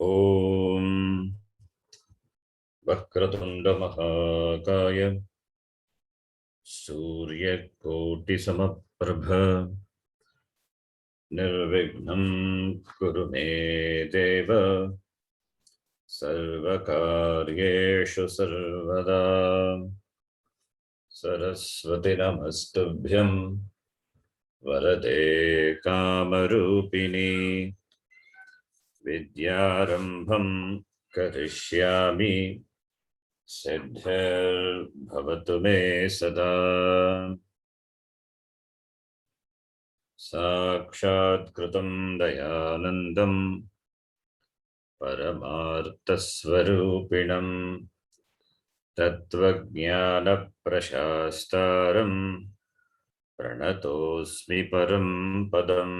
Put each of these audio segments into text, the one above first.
Om Vakratunda Mahakaya Surya Koti Samaprabha Nirvignam Kuru Me Deva Sarvakaryeshu Sarvada Saraswati Namastubhyam Varade Kamarupini Vidyarambham Karishyami Siddhir Bhavatu Me Sada Saṃskṛtam Dayanandam Paramarthasvarupinam Tattvajnana Prashastaram Pranatosmi Param Padam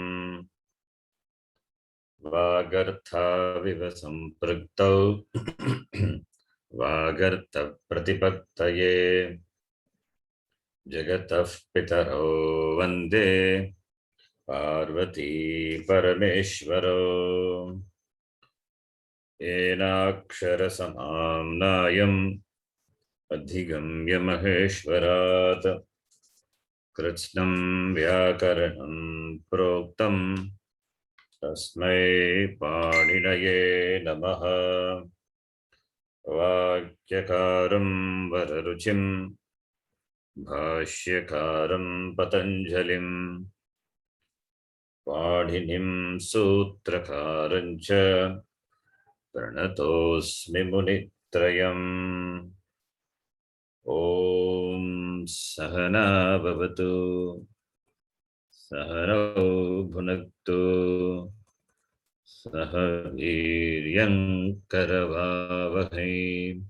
Vagartha Viva Sampraktau Vagartha Pratipattaye Jagatah Pitaro Vande Parvati Parameshvaro Enakshara Samamnayam Adhigamya Maheshwarat Kritsnam Vyakaranam Proktam Tasmai Paninaye Namaha Vakyakaram Vararuchim Bhashyakaram Patanjalim Padhinim Sutrakarancha Pranatosmi Munitrayam Om Sahana Bhavatu Sahano Bhunaktu Sahaviryam Karavavahai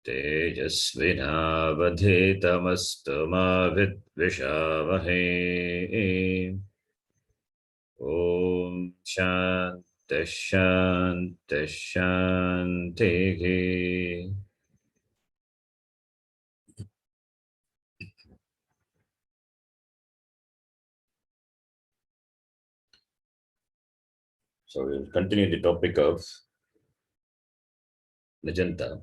Tejasvinavadhetamastu ma vidvishavahai Om Shanti Shanti Shanti. So we'll continue the topic of Nijanta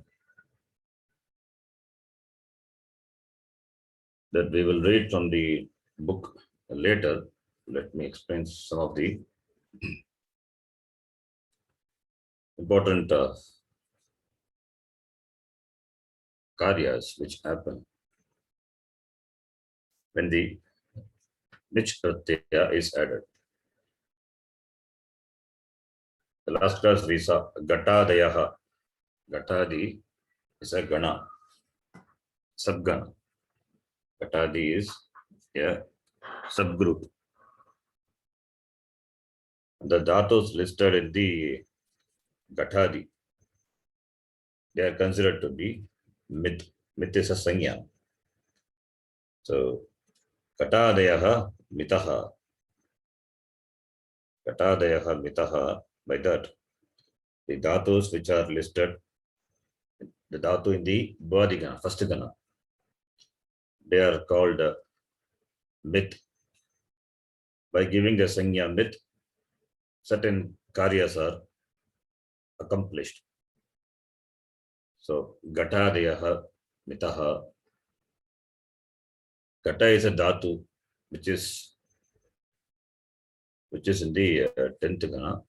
that we will read from the book later. Let me explain some of the important karyas which happen when the Nich Pratyaya is added. The last class we saw Gatadayaha. Gatadi is a Gana, subgana. Gatadi is a subgroup. The dhatus listed in the Gatadi, they are considered to be myth. Myth is a sanya. So Gatadayaha mitaha. Gatadayaha mitaha. By that, the dhatus which are listed, the dhatu in the Bhadigana, first gana, they are called myth. By giving the sanya myth, certain karyas are accomplished. So Gatadayaha mitaha. Gata is a dhatu which is in the 10th gana.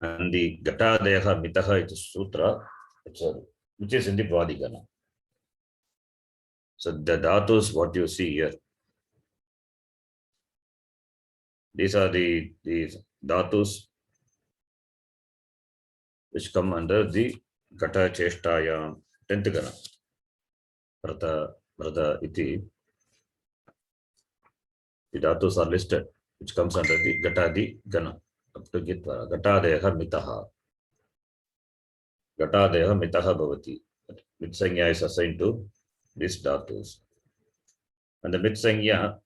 And the Gatadayaha mitaha is a sutra which is in the Bhadigana. So the dhatus, what you see here, these are the dhatus which come under the Gata Cheshtaya 10th gana. Vrata iti. The dhatus are listed, which comes under the Gatadi gana. Up to Gitva. Gatadeha mitaha. Gatadeha mitaha bhavati. Mitsanya is assigned to these dhatus. And the mitsanya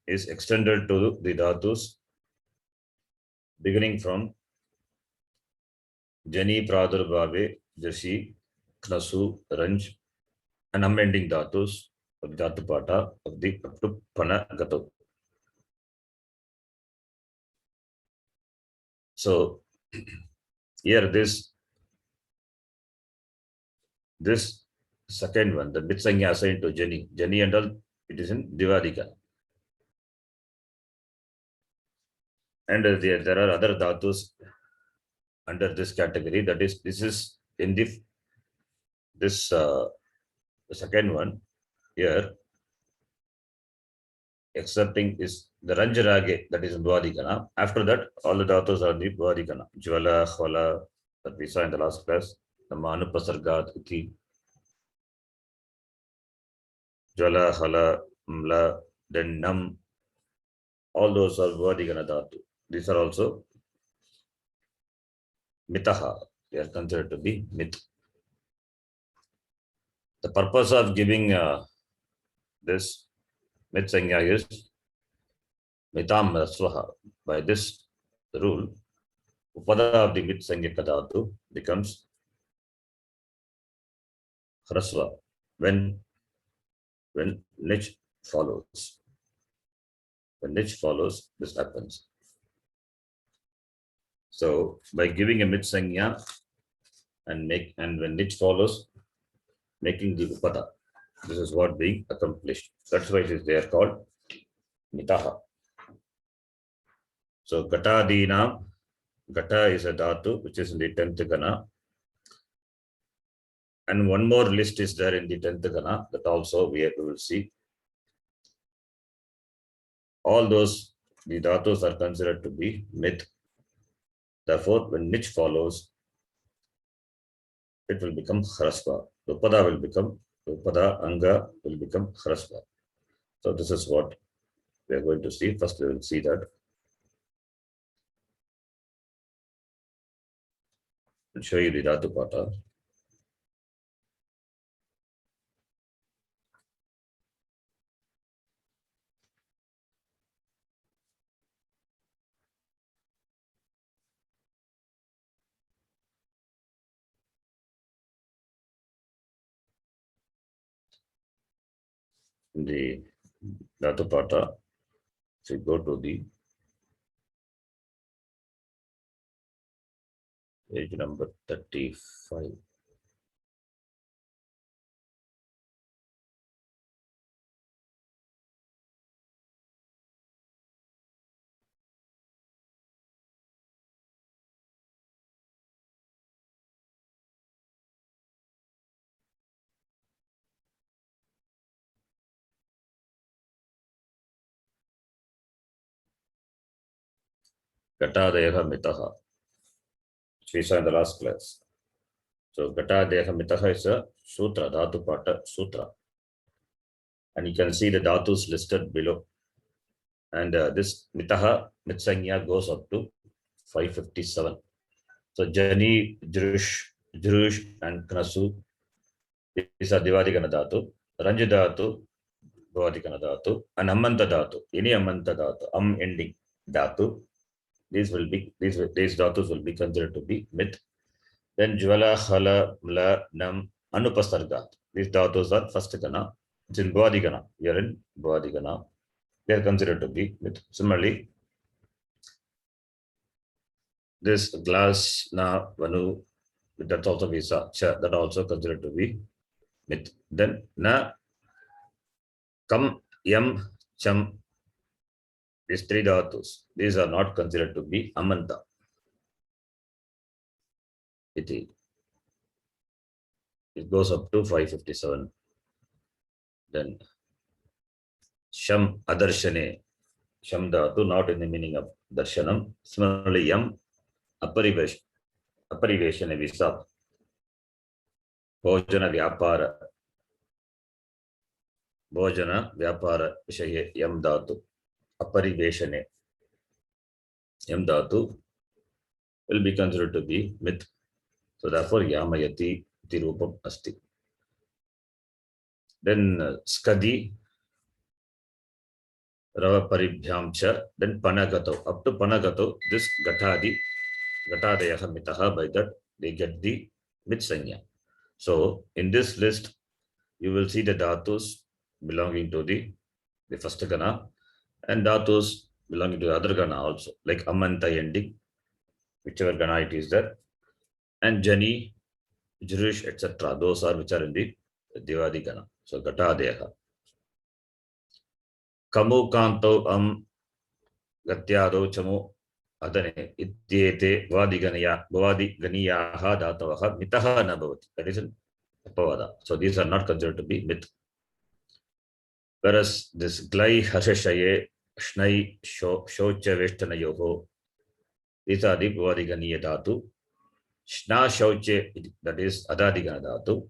is extended to the dhatus beginning from Jani Pradurbhave, Jashi, Knasu, Ranj, and unending dhatus of Dhatupata of the up to Pana Gato. So here this second one, the mit sanya assigned to Jani and all, it is in Divadika. And there are other dhatus under this category. That is, this is in this the second one here, excepting is the Ranjarage, that is in Dwadikana. After that, all the dhatus are in the Dwadikana. Jvala, Khvala, that we saw in the last class. The Manupasargat, Uti, Jvala, Khala, Mla, then Nam. All those are Dwadikana dhatu. These are also Mitaha. They are considered to be Mit. The purpose of giving this Mit Sanya is Mitam Rasvaha. By this rule, Upada of the Mit Sanya Kadatu becomes Hrasva when Nich follows. When Nich follows, this happens. So by giving a Mit Sanya and when Nich follows, making the Upada, this is what being accomplished. That's why they are called Mitaha. So Gatadina, Gata is a dhatu which is in the 10th Gana. And one more list is there in the 10th Gana that also we will see. All those, the dhatus are considered to be Mit. Therefore, when Nich follows, it will become Khrasva. Upada will become, Upada Anga will become Khrasva. So this is what we are going to see. First, we will see that. I'll show you the dhatu pata. The dhatu pata. So you go to the page number 35. Gatadeha Mitaha, which we saw in the last class. So Gatadeha Mitaha is a sutra, dhatu pata sutra. And you can see the dhatus listed below. And this Mitaha, Mitsanya goes up to 557. So Jani, Jrush, and Knasu, these are Divadikana dhatu. Ranji dhatu, Divadikana dhatu, and Amanta dhatu, any Amanta dhatu, ending dhatu. These dhatus will be considered to be Mit. Then Jvala, Khala, Mla, Nam, Anupasargat. These dhatus are first Gana. It's in Bhavadikana. We are in Bhavadikana. They are considered to be Mit. Similarly, this glass, Na, Vanu, that's also Visa, Cha, that also considered to be Mit. Then Na, Kam, Yam, Cham, these three dhatus, these are not considered to be Amanta. It goes up to 557. Then Sham Adarshane, Sham dhatu, not in the meaning of Darshanam. Similarly, Yam Apariveshane Visa, Bhojana Vyapara Vishaye Yam dhatu, Apariveshane, Yam dhatu will be considered to be Mit. So therefore, Yamayati iti rupam asti. Then Skadi, Rava Paribhyamcha, then Panagato. Up to Panagato, this Gatadeyaha Mitaha, by that they get the Mit Sanya. So in this list, you will see the dhatus belonging to the first Gana and dhatus belonging to the other Gana also, like Amanta ending, whichever gana it is there, and Jani, Jurish, etc. Those are which are in the Devadi gana. So Gatadeha. Kamu Kanto Gatyado Chamo Adane Ityete Vadi Ganiyaha Datavaha Mitaha Nabhavati. That is an Apavada. So these are not considered to be myth. Whereas this Glai Hashashaye Shnai Shocha Veshtanayoho, these are the Vadi Ganiya Dhatu. Shna Shoche, that is Adadigana Dhatu.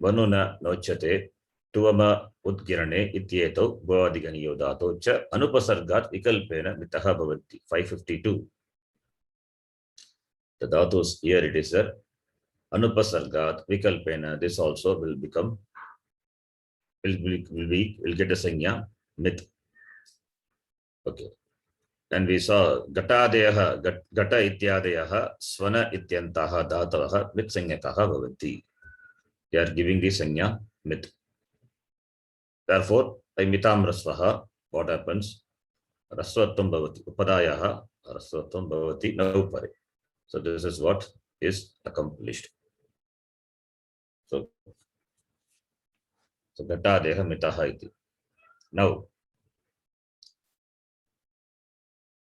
Vanuna Nochate. Tuama Udgirane Ityeto Vadiganiyo Dato Cha Anupasargat Vikalpena Mitaha Bhavati 552. The dhatus here it is there. Anupasargat Vikalpena, this also will become will get a sanya myth. Okay. Then we saw Gatadeyaha Gata Ityadeyaha Swana Ityantaha Dhatavaha myth sanyakaha bhavanti. They are giving the sanya myth. Therefore, by mitam rasvaha, what happens? Rasvatvam bhavati. Upadayaha rasvatvam bhavati naupare. So this is what is accomplished. So gatadeha mitaha iti. Now,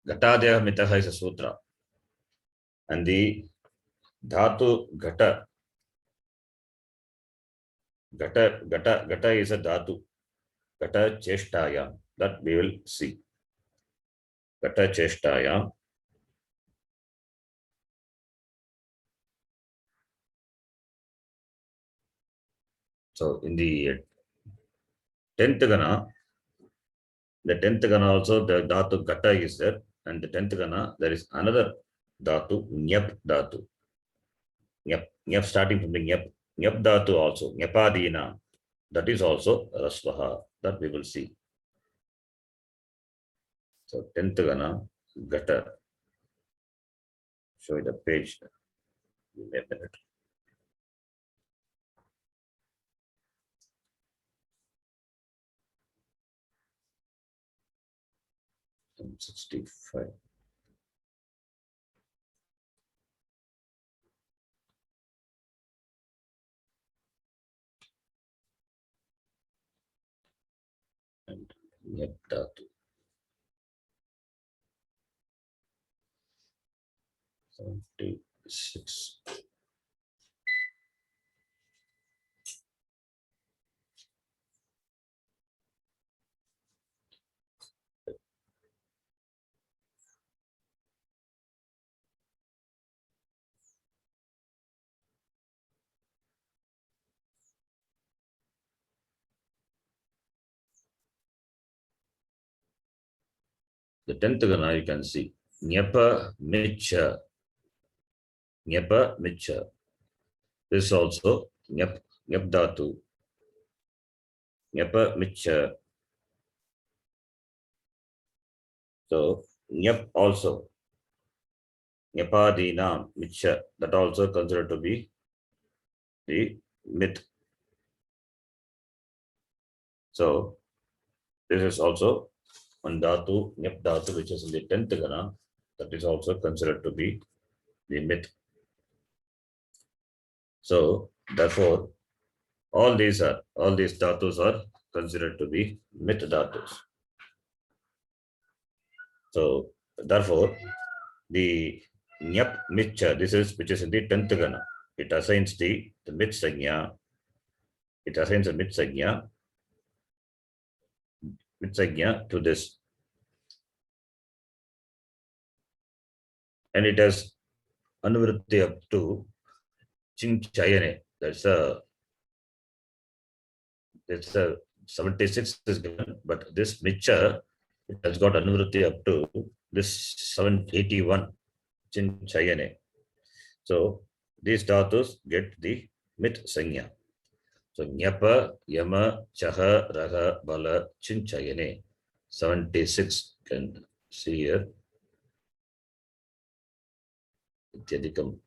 gatadeha mitaha is a sutra. And the dhatu gata is a dhatu. Gata cheshtayam. That we will see. Gata cheshtayam. So in the 10th gana, the 10th gana also the dhatu gata is there, and the 10th gana there is another dhatu, nyap dhatu. Nyap starting from the nyap dhatu also, nyapadina, that is also rasvaha, that we will see. So 10th gana, gata. Show you the page. Give me a minute. 65. And nyap dhatu. 76. The 10th gana you can see. Nyapa micha. Nyapa micha. This also nyap dhatu. Nyapa micha. So nyap also. Nyapadina micha. That also considered to be the myth. So this is also one dhatu, nyap dhatu, which is in the 10th gana. That is also considered to be the myth. So therefore, all these dhatus are considered to be myth dhatus. So therefore, the nyap mitcha, this is which is in the 10th gana. It assigns the myth sanya. It assigns a myth sanya to this. And it has anuvritti up to Chinchayane. That's a 76 is given, but this Micha, it has got anuvritti up to this 781 Chinchayane. So these dhatus get the myth sanya. So nyapa, yama, chaha, raha, bala, Chinchayane. 76 can see here. Ityadikam.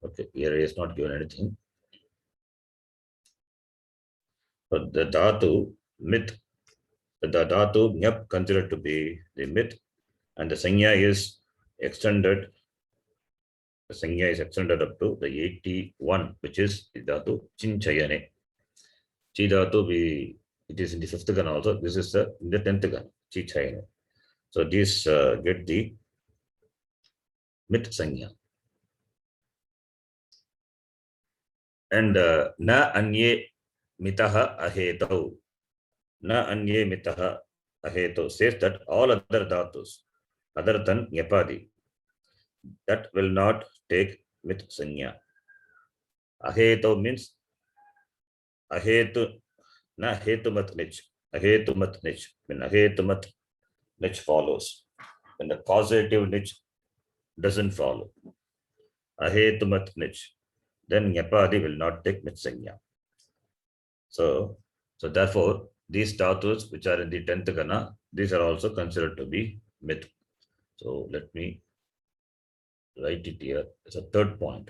Okay, here is not given anything. But the dhatu myth, the dhatu nyap considered to be the myth, and the sanya is extended, the Sanya is extended up to the 81, which is Dhatu Chinchayane. Chi Dhatu, it is in the 5th Gana also. This is in the 10th Gana, Chichayane. So these get the mit Sanya. And na anye mitaha ahetau. Na anye mitaha ahetau says that all other dhatus other than Nyapadi, that will not take mit Sanya. Ahetau means ahetu, na hetumat nich. Ahetumat nich. When ahetumat nich follows, when the causative nich doesn't follow, ahetumat nich, then Nyapadi will not take mit Sanya. So therefore, these dhatus which are in the 10th Gana, these are also considered to be mit. So let me write it here. It's a third point.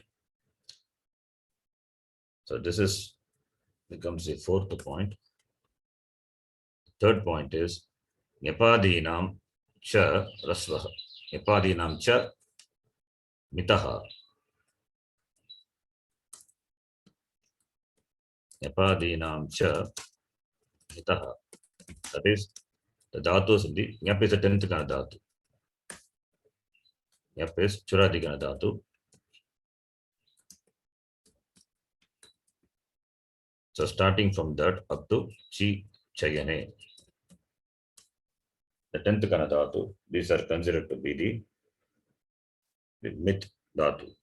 So this becomes the 4th point. Third point is Nyapadinam cha rasvaha. Nyapadinam cha mitaha. Nyapadinam cha mitaha. That is the dhatus in the Nyap is a 10th Gana dhatu. Nyap is Churadigana dhatu. So starting from that up to Chi Chayane, the 10th Gana dhatu, these are considered to be the mit dhatu.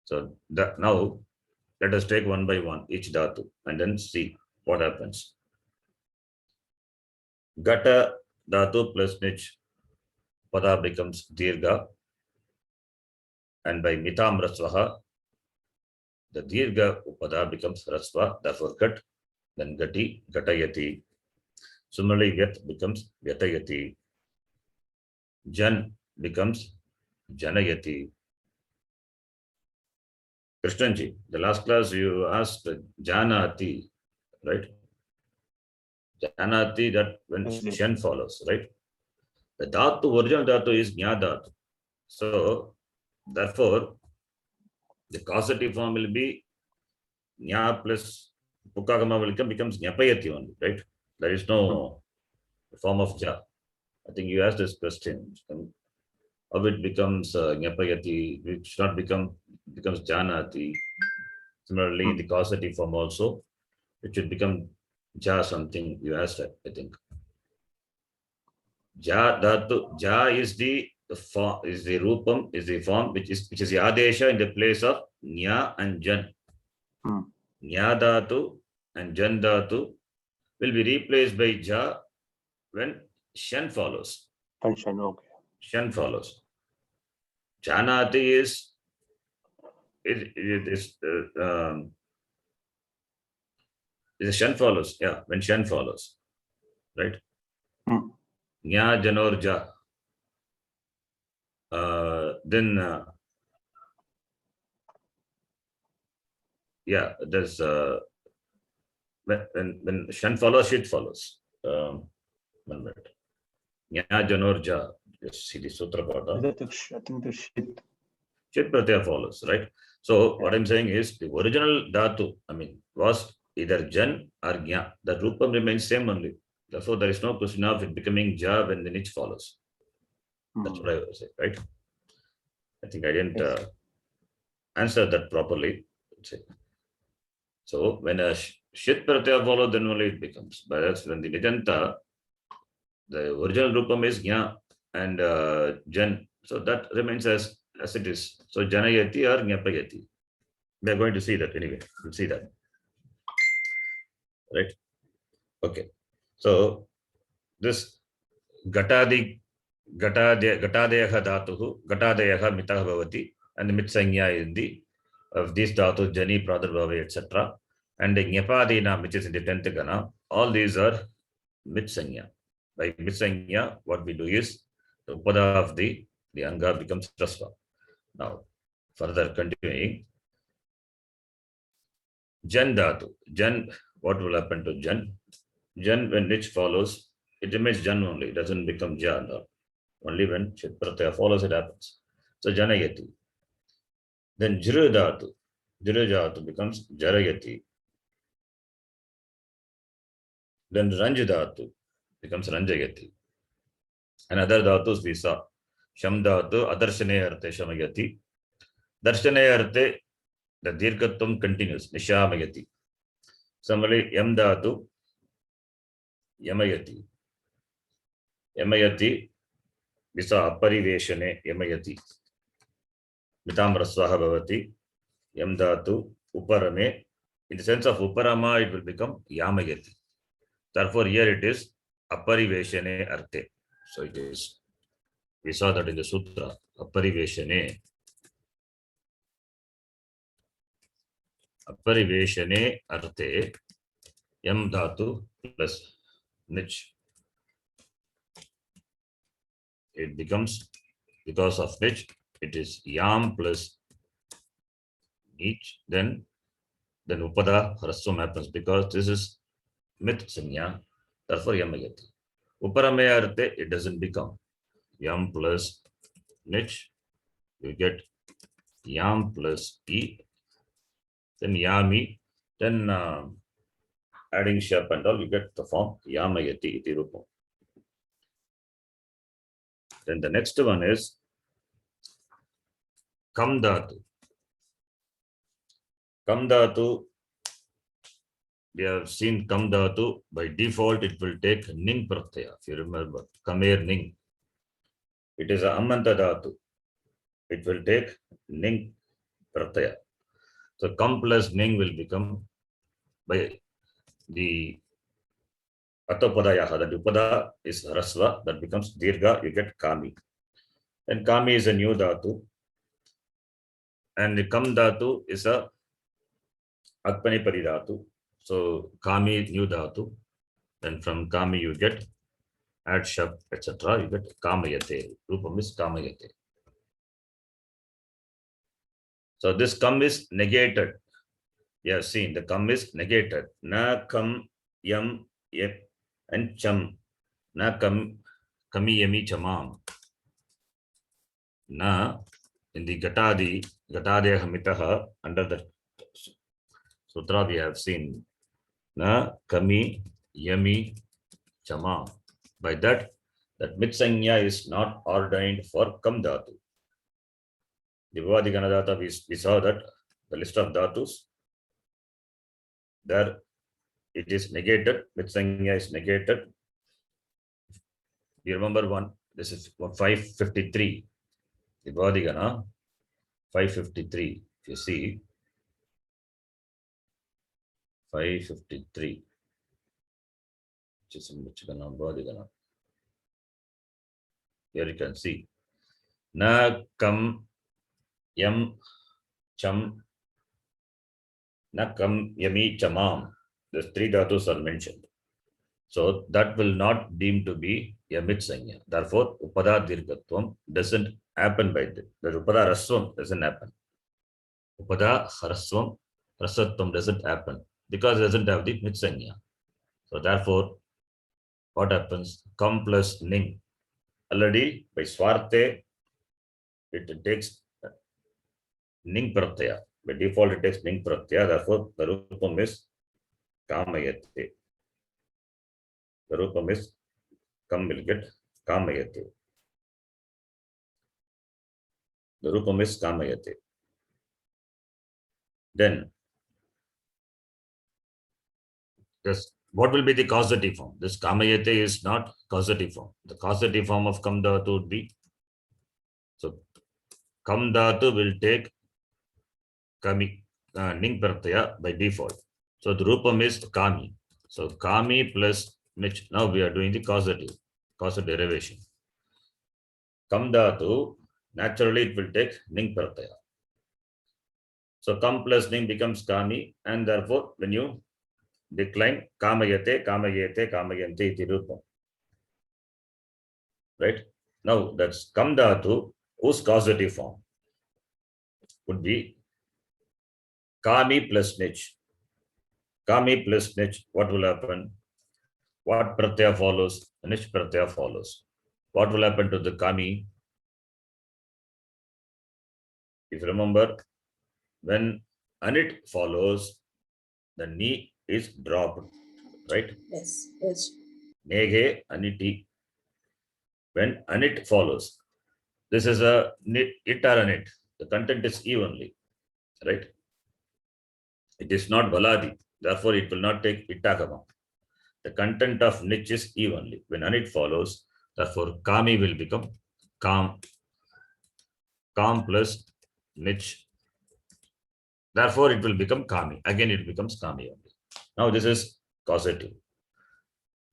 So that now let us take one by one each dhatu and then see what happens. Gata dhatu plus nich pada becomes dirgha, and by mitam rasvaha, the dirgha upada becomes rasva, therefore gat, then gati, gatayati. Similarly, vyat becomes vyatayati. Jan becomes janayati. Krishnaji, the last class you asked janati, right? Janati, that when shen follows, right? The dhatu, original dhatu is nya dhatu. So therefore, the causative form will be nya plus pukagama will becomes nyapayati only, right? There is no form of ja. I think you asked this question. How it becomes nyapayati, it should not becomes janati. Similarly, in the causative form also, it should become ja something. You asked that, I think. Ja dhatu, ja is the form, is the rupam, is the form which is the adesha in the place of nya and jan. Nya dhatu and jan dhatu will be replaced by ja when shan follows. Shan, okay. Shan follows. Janati is shan follows. Yeah, when shan follows, right? Nya janor ja. Then yeah, there's when shan follows, shit follows. 1 minute. Nya janor ja. Just see the sutra pada. I think the shit. Shit pratyaya follows, right? So what I'm saying is the original dhatu, I mean, was either jan or nya. The rupam remains same only. Therefore, there is no question of it becoming ja when the nich follows. That's what I was saying, right? I think I didn't answer that properly. So when a shit pratyaya follows, then only it becomes. But that's when the nijanta, the original rupam is nya and jan. So that remains as it is. So janayati or nyapayati. We are going to see that anyway. We'll see that. Right? Okay. So this gatadeyaha dhatuhu, gatadeyaha mitah bhavati, and the mit sanya is the of these dhatus, jani, pradurbhava, etc. And the nyapadina, which is in the 10th Gana, all these are mit sanya. By mit sanya, what we do is the upada of the anga becomes rasva. Now, further continuing, jan dhatu. Jan, what will happen to jan? Jan, when which follows, it remains jan only, it doesn't become ja. Only when Chit Pratyaya follows it happens. So Janayati. Then Jru Dhatu. Jru Dhatu becomes Jarayati. Then Ranj Dhatu becomes Ranjayati. And other Dhatus we saw. Sham Dhatu, Adarshane Arte Shamayati. Darshane Arte, the Dirghatvam continues. Nishamayati. Similarly, Yam Dhatu, Yamayati. Yamayati, we saw Apariveshane Yamayati. Mitam Rasvaha Bhavati. Yam Dhatu, Uparame. In the sense of Uparama, it will become Yamayati. Therefore, here it is Apariveshane Arte. So it is, we saw that in the Sutra, Apariveshane. Apariveshane Arte, Yam Dhatu plus Nich. It becomes, because of which it is Yam plus Nich, then Upada Hraswam happens because this is Mit Sanya, therefore Yamayati. Uparamaya Arte, it doesn't become. Yam plus Nich, you get Yam plus E, then Yami, then adding Shap and all, you get the form Yamayati iti rupam. Then the next one is Kam Dhatu. Kam Dhatu, we have seen Kam Dhatu, by default it will take Ning Pratyaya, if you remember, Kamer Ning. It is a Amanta Dhatu. It will take Ning Pratyaya. So Kam plus Ning will become, by the Atopadayaha, that Upada is Rasva, that becomes Dirga, you get Kami. And Kami is a new Dhatu. And the Kam Dhatu is a Atpanipadi Dhatu. So Kami, new Dhatu. Then from Kami you get add Shap, etc. You get Kamayate. Rupam is Kamayate. So this Kam is negated. You have seen the Kam is negated. Na Kam Yam Yep and Cham. Na Kam Kami Yami Chamam. Na in the Gatadi Hamitaha, under the Sutra we have seen Na Kami Yami Chama. By that Mitsanya is not ordained for Kam Dhatu. The Vivadi Ganadata, we saw that the list of Dhatus, there it is negated, Mitsanya is negated. You remember one, this is 553. The Vivadi Gana 553. If you see 553. Here you can see Na Kam Yam Cham Na Kam Yami Chamam. These three dhatus are mentioned. So that will not deem to be Yamit Sanya. Therefore, Upada Dirgatvam doesn't happen by that. The Upada Raswam doesn't happen. Upada Raswam Rasatvam doesn't happen because it doesn't have the Mitsanya. So therefore, what happens? Kam plus Ning. Already by Swarte, it takes Ning Pratyaya. By default, it takes Ning Pratyaya. Therefore, the Rupam is Kamayate. The Rupam is Kam will get Kamayate. The Rupam is Kamayate. Then, this, what will be the causative form? This Kamayate is not causative form. The causative form of Kam Dhatu would be, so Kam Dhatu will take Kami, Ning Pratyaya by default. So the Rupam is Kami. So Kami plus Mich. Now we are doing the causative derivation. Kam Dhatu, naturally it will take Ning Pratyaya. So Kam plus Ning becomes Kami, and therefore when you decline Kamayate, Kamayate, Kamayanti iti Rupam. Right? Now that's Kam Dhatu, whose causative form would be Kami plus Nich. Kami plus Nich, what will happen? What Pratyaya follows? Nich Pratyaya follows. What will happen to the kami? If you remember, when anit follows, the ni is dropped, right? Yes. Yes. Nege aniti. When anit follows, this is a nit, it or anit. The content is E only, right? It is not baladi. Therefore, it will not take itakama. The content of nich is E only. When anit follows, therefore, kami will become kam. Kam plus nich. Therefore, it will become kami. Again, it becomes kami only. Now, this is causative.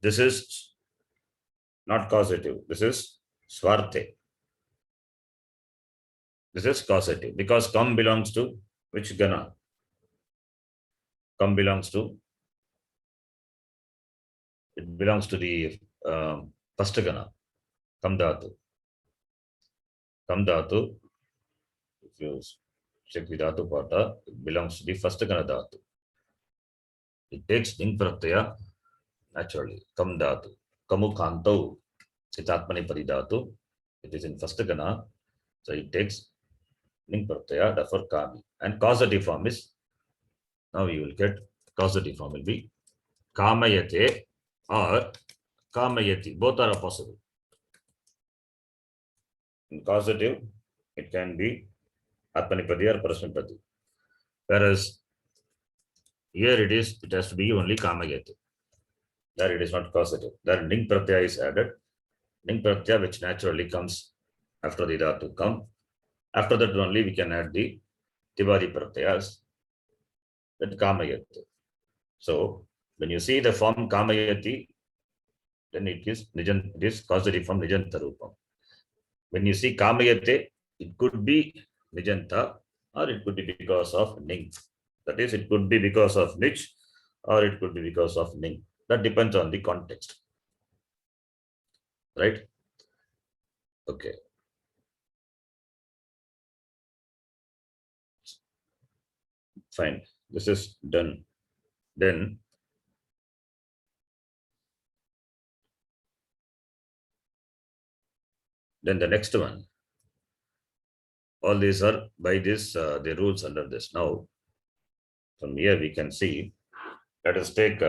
This is not causative. This is swarte. This is causative because kam belongs to which gana? Kam belongs to, it belongs to the first gana, kam dhatu. Kam dhatu, if you check the dhatu pata, it belongs to the first gana dhatu. It takes ning pratyaya naturally. Kam dhatu. Kamu kanto. Chitatmani paridhatu. It is in first gana. So it takes ning pratyaya, therefore kami. And causative form is, now you will get causative form will be kamayate or kamayati. Both are possible. In causative, it can be atmanipadi or prasnapadi. Whereas here it has to be only kamayate. There it is not causative. There ning pratyaya is added. Ning pratyaya which naturally comes after the dhatu come. After that only we can add the tibadi pratyayas. That kamayate. So when you see the form kamayati, then it is causative from nijanta rupam. When you see kamayate, it could be nijanta or it could be because of ning. That is, it could be because of nich or it could be because of ning. That depends on the context. Right? Okay. Fine. This is done. Then the next one. All these are by this, the rules under this. Now, from here we can see, let us take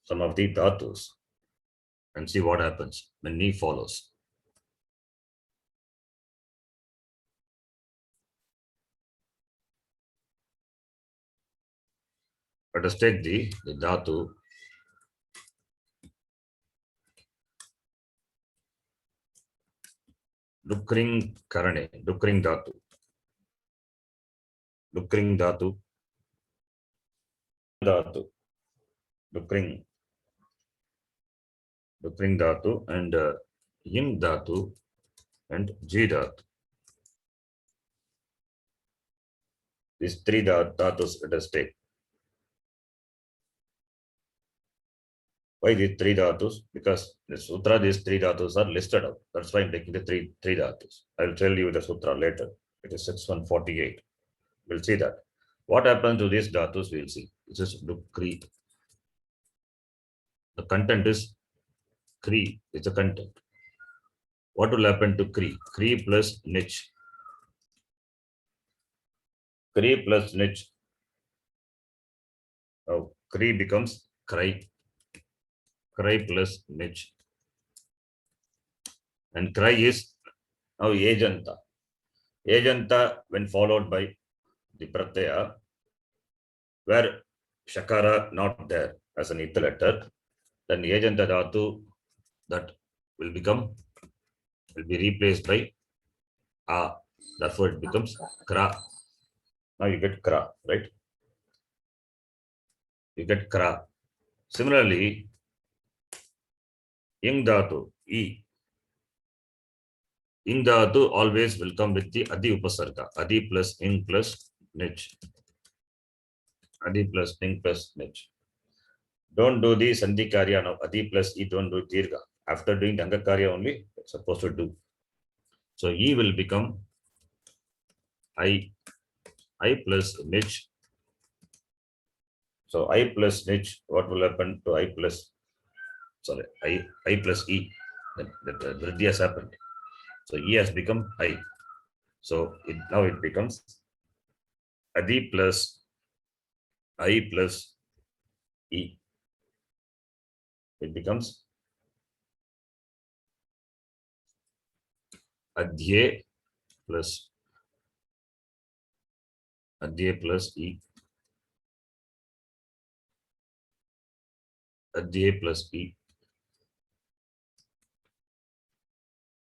some of the dhatus and see what happens when ni follows. Let us take the dhatu Dukring karane, Dukring dhatu. Dukring dhatu. Dhatu. Dukring. Dukring dhatu and yin dhatu and ji dhatu. These three dhatus let us take. Why these three dhatus? Because the sutra, these three dhatus are listed out. That's why I'm taking the three dhatus. I'll tell you the sutra later. It is 6148. We'll see that. What happens to these dhatus, we'll see. This is Dukri. The content is Kri. It's a content. What will happen to Kri? Kri plus Nich. Kri plus Nich. Now, Kri becomes Krai. Krai plus Nich. And Krai is now Ejanta. Ejanta, when followed by the Pratyaya, where Shakara not there as an Ita letter, then Ejanta Dhatu that will be replaced by A. Therefore, it becomes Kra. Now you get Kra, right? You get Kra. Similarly, Ing Dhatu, E. Ing Dhatu always will come with the Adi Upasarga. Adi plus Ing plus Nich. Adi plus Ing plus Nich. Don't do the Sandhi Karya now. Adi plus E, don't do Dirga. After doing Danga Karya only, it's supposed to do. So E will become I plus Nich. So I plus Nich, what will happen to I plus E? that vriddhi has happened. So E has become I. So now it becomes Adi plus I plus E. It becomes Adhye plus E. Adhye plus E.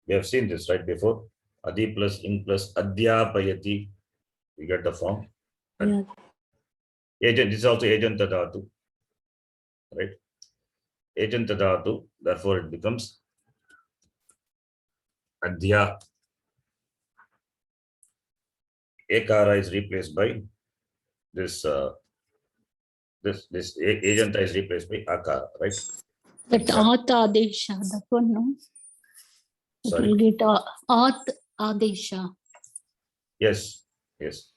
We have seen this right before. Adi plus ing plus adhyapayati. You get the form. Yeah. Agent, this is also agent dhatu, right? Agent dhatu, therefore it becomes adhya. Ekara is replaced by this this agent is replaced by akara, right? That At Adesha, that one, no? It Sorry. will get At Adesha. Yes, yes.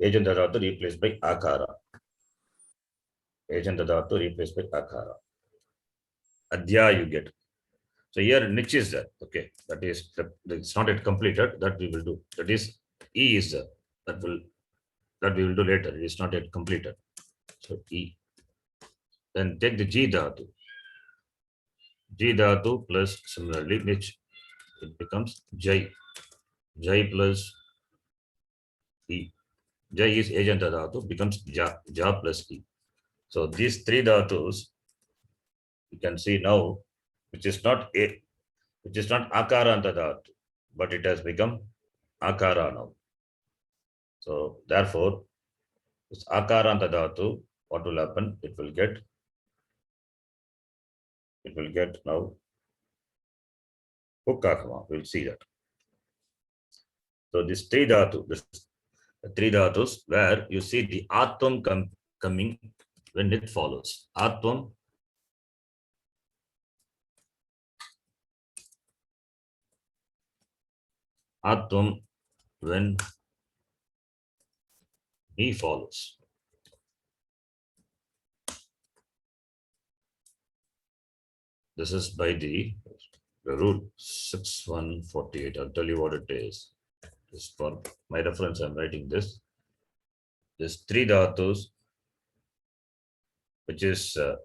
Agent dhatu replaced by akara. Agent dhatu replaced by akara. Adhya you get. So here niche is there. Okay, that is it's not yet completed. That we will do. That is E is there. That we will do later. It is not yet completed. So E. Then take the G dhatu. G dhatu plus similarly niche. It becomes J. J plus E. J is agent dhatu becomes Ja. Ja plus E. So these three dhatus you can see now, which is not akaranta dhatu, but it has become akara now. So therefore, this akaranta dhatu, what will happen? It will get now hukakama. We'll see that. So this three dhatu, this three dhatus where you see the atvam coming when it follows. Atvam when he follows. This is by the rule 6148. I'll tell you what it is. Just for my reference, I'm writing this. This three dhatus, which gets the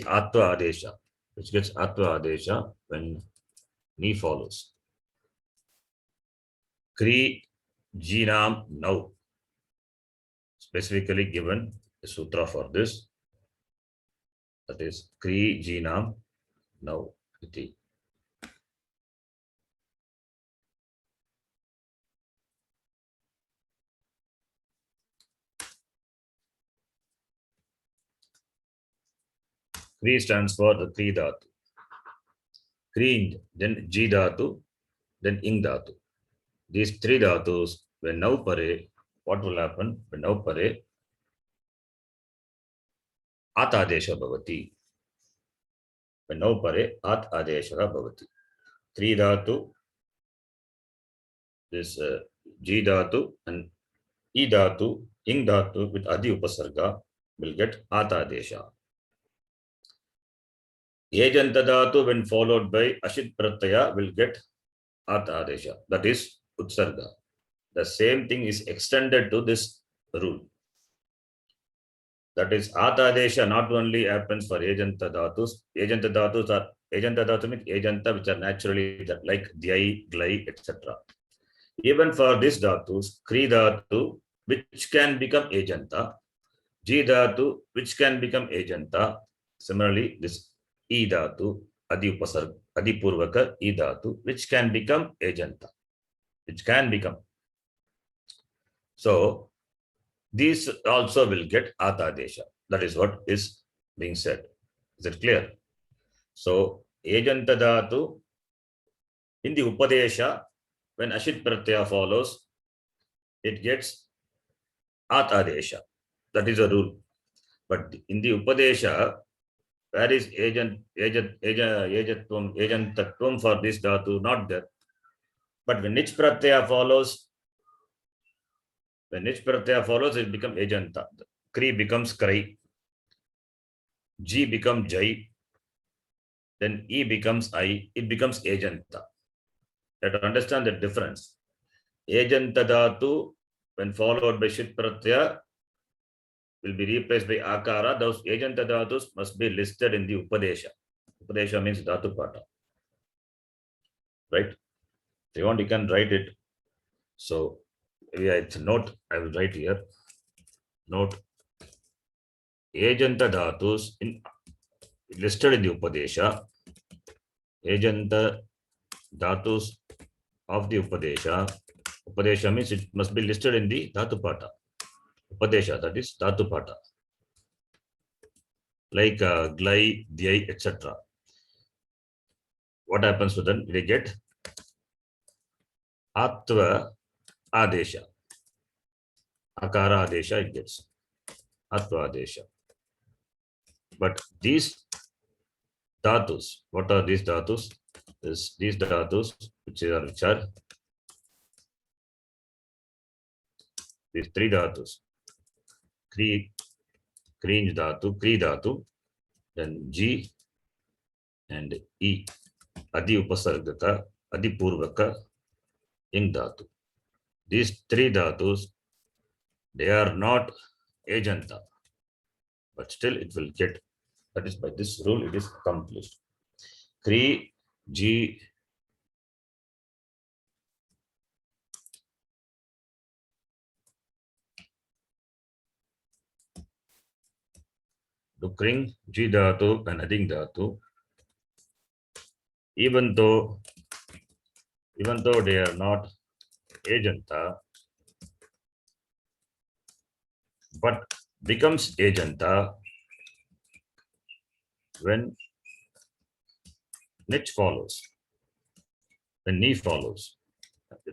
atva adesha, which gets atva adesha when ni follows. Kri jinam now. Specifically given a sutra for this. That is Kri jinam now. Iti. Kri stands for the Kri dhatu. Kri, then Ji dhatu, then Ing dhatu. These three dhatus, when now pare, what will happen? When now pare, At adesha bhavati. When now pare, At adesha bhavati. Three dhatu, this Ji dhatu and E dhatu, Ing dhatu with Adi upasarga will get At adesha. Ejanta dhatu when followed by Ashit pratyaya will get At adesha. That is Utsarga. The same thing is extended to this rule. That is At adesha not only happens for Ejanta dhatus. Ejanta dhatu means Ejanta which are naturally like Dhyai, Glai, etc. Even for this dhatus, Kri dhatu which can become Ejanta, Ji dhatu which can become Ejanta. Similarly, this E dhatu, Adi upasarga, Adi purvaka E dhatu, which can become Ejanta. Which can become. So, these also will get Atadesha. That is what is being said. Is it clear? So, Ejanta dhatu in the Upadesha, when Ashit Pratyaya follows, it gets Atadesha. That is a rule. But in the Upadesha, where is ajantatvam for this dhatu? Not there. But when Nich Pratyaya follows, it becomes Ejanta. Kri becomes Krai. G becomes Jai, then E becomes I, it becomes Ejanta. You have to understand the difference. Ejanta dhatu, when followed by Shit Pratyaya, will be replaced by Akara. Those Ejanta dhatus must be listed in the Upadesha. Upadesha means Dhatu Pata. Right? If you want, you can write it. So, yeah, it's a note. I will write here. Note. Ejanta dhatus in listed in the Upadesha. Ejanta dhatus of the Upadesha. Upadesha means it must be listed in the Dhatu Pata. Upadesha, that is Dhatu Pata. Like Glai, Dhyai, etc. What happens to them? They get Atva Adesha. Akara Adesha it gets. Atva Adesha. But these dhatus, what are these dhatus? These dhatus, which are these three dhatus. Kri dhatu, Kri dhatu, then G and E. Adi Upasargaka, Adi Purvaka, Ing dhatu. These three dhatus, they are not Ejanta, but still it will get. That is by this rule it is accomplished. Kri, G, Dukring, G dhatu and Ading dhatu. Even though they are not Ejanta, but becomes Ejanta when Nich follows, when Ni follows,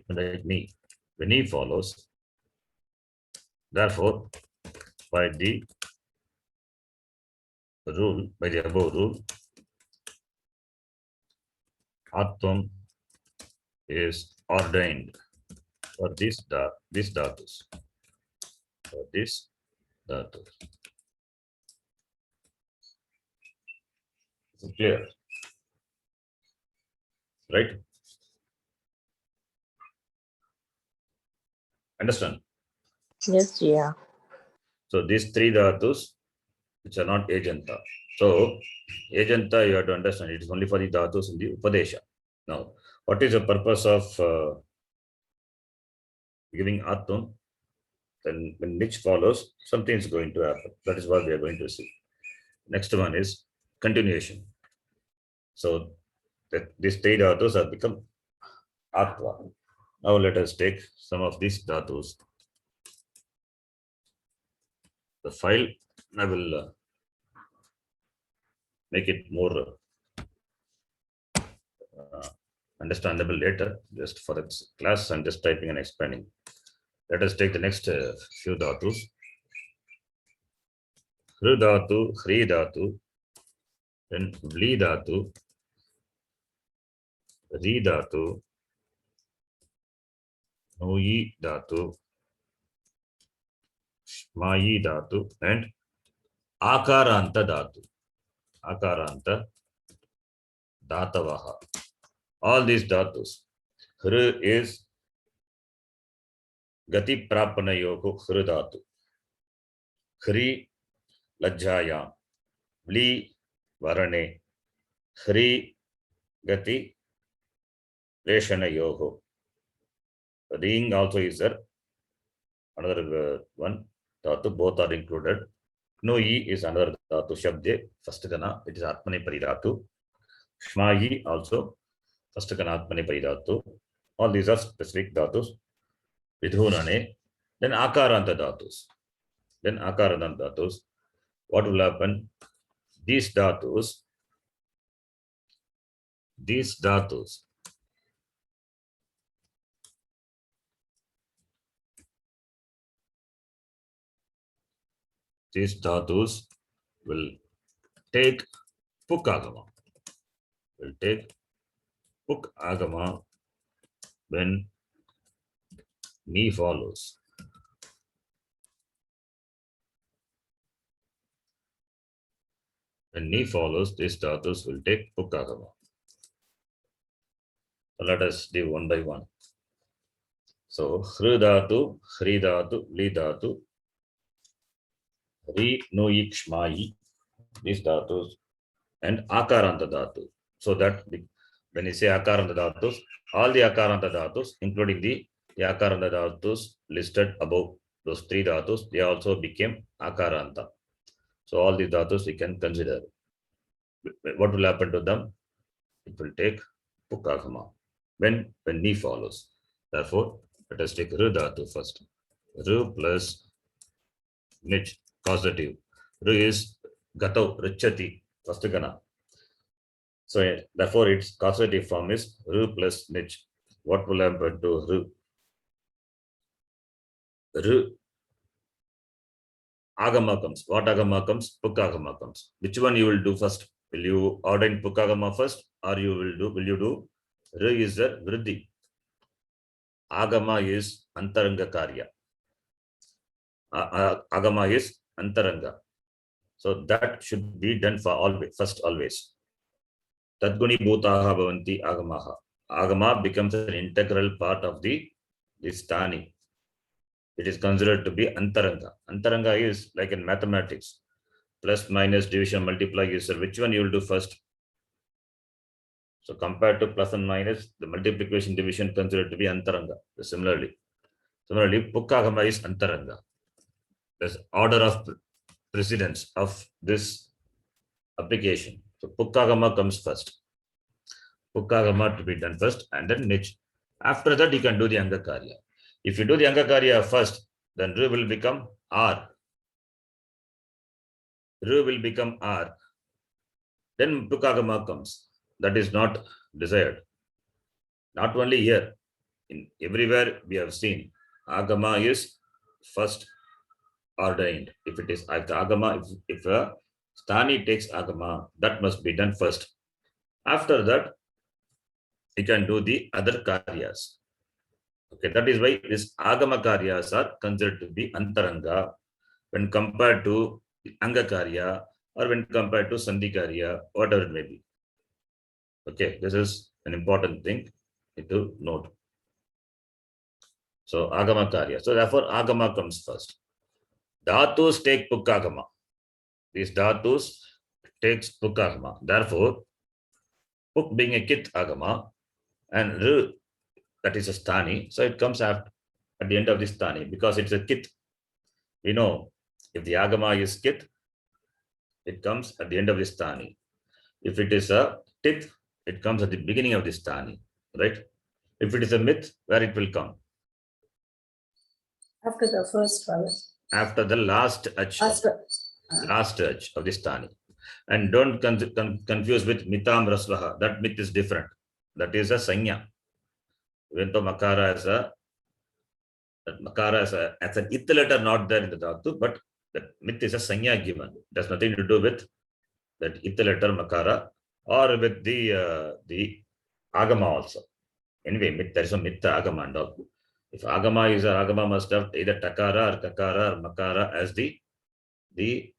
like Ni, when Ni follows. Therefore, by the rule, by the above rule, Atvam is ordained for this dhatus. For this dhatus. Is it clear? Right? Understand? Yes, yeah. So these three dhatus, which are not Ejanta. So Ejanta, you have to understand, it is only for the dhatus in the Upadesha. Now, what is the purpose of giving Atvam? Then when Nich follows, something is going to happen. That is what we are going to see. Next one is continuation. So that these three dhatus have become Atva. Now let us take some of these dhatus. The file, I will make it more understandable later. Just for the class, I'm just typing and expanding. Let us take the next few dhatus. Hru dhatu, Hri dhatu, then Vli dhatu, Ri dhatu, Noyi dhatu, Shmayi dhatu, and Akaranta dhatu. Akaranta dhatavaha. All these dhatus. Hru is Gati Prapana Yogo Hru dhatu. Hri Lajjaya. Vli Varane. Hri Gati Reshana Yogo. Ring also is there. Another one. Dhatu, both are included. Knoi is another dhatu shabde. First gana, it is Atmane Paridhatu. Shmayi also. First gana Atmane Paridhatu. All these are specific dhatus. Vidhunane. Then Akaranta dhatus. Then Akaranta dhatus. What will happen? These dhatus will take Puk Agama. Will take Puk Agama when Ni follows. When ni follows, these dhatus will take pukagama. So let us do one by one. So hri dhatu, li dhatu, ri no ikshmai, these dhatus, and akaranta dhatu. So that when you say akaranta dhatus, all the akaranta dhatus, including the akaranta dhatus listed above, those three dhatus, they also became akaranta. So all the dhatus we can consider. What will happen to them? It will take pukagama when ni follows. Therefore, let us take ru dhatu first. Ru plus nich, causative. Ru is gatau, richati, first gana. So therefore, its causative form is ru plus nich. What will happen to ru? Ru agama comes. What agama comes? Pukagama comes. Which one you will do first? Will you ordain pukagama first, or will you do ru is a vriddhi? Agama is antaranga karya. Agama is antaranga. So that should be done for always, first always. Tadguni bhutaha bhavanti agamaha. Agama becomes an integral part of the stani. It is considered to be antaranga. Antaranga is like in mathematics. Plus, minus, division, multiply is which one you will do first? So compared to plus and minus, the multiplication division considered to be antaranga. Similarly, pukagama is antaranga. There's order of precedence of this application. So pukagama comes first. Pukagama to be done first, and then nich. After that, you can do the angakarya. If you do the angakarya first, then ru will become r. Ru will become r. Then pukagama comes. That is not desired. Not only here, in everywhere we have seen agama is first ordained. If it is agama, if a stani takes agama, that must be done first. After that, you can do the other karyas. Okay, that is why these agama karyas are considered to be antaranga when compared to anga karya or when compared to sandhi karya, whatever it may be. Okay, this is an important thing to note. So agama karya. So therefore, agama comes first. Dhatus take pukagama. These dhatus takes pukagama. Therefore, puk being a kit agama and ru, that is a stani. So it comes at the end of the stani because it's a kit. We know if the agama is kit, it comes at the end of the stani. If it is a tit, it comes at the beginning of the stani, right? If it is a myth, where it will come? After the first one. After the last ach of the stani. And don't confuse with mitam rasvaha. That myth is different. That is a sanya. Even though makara is as an it letter not there in the dhatu, but the myth is a sanya given. It has nothing to do with that it letter makara or with the agama also. Anyway, myth, there is a myth agama and all. If agama is a agama, must have either takara or kakara or makara as the it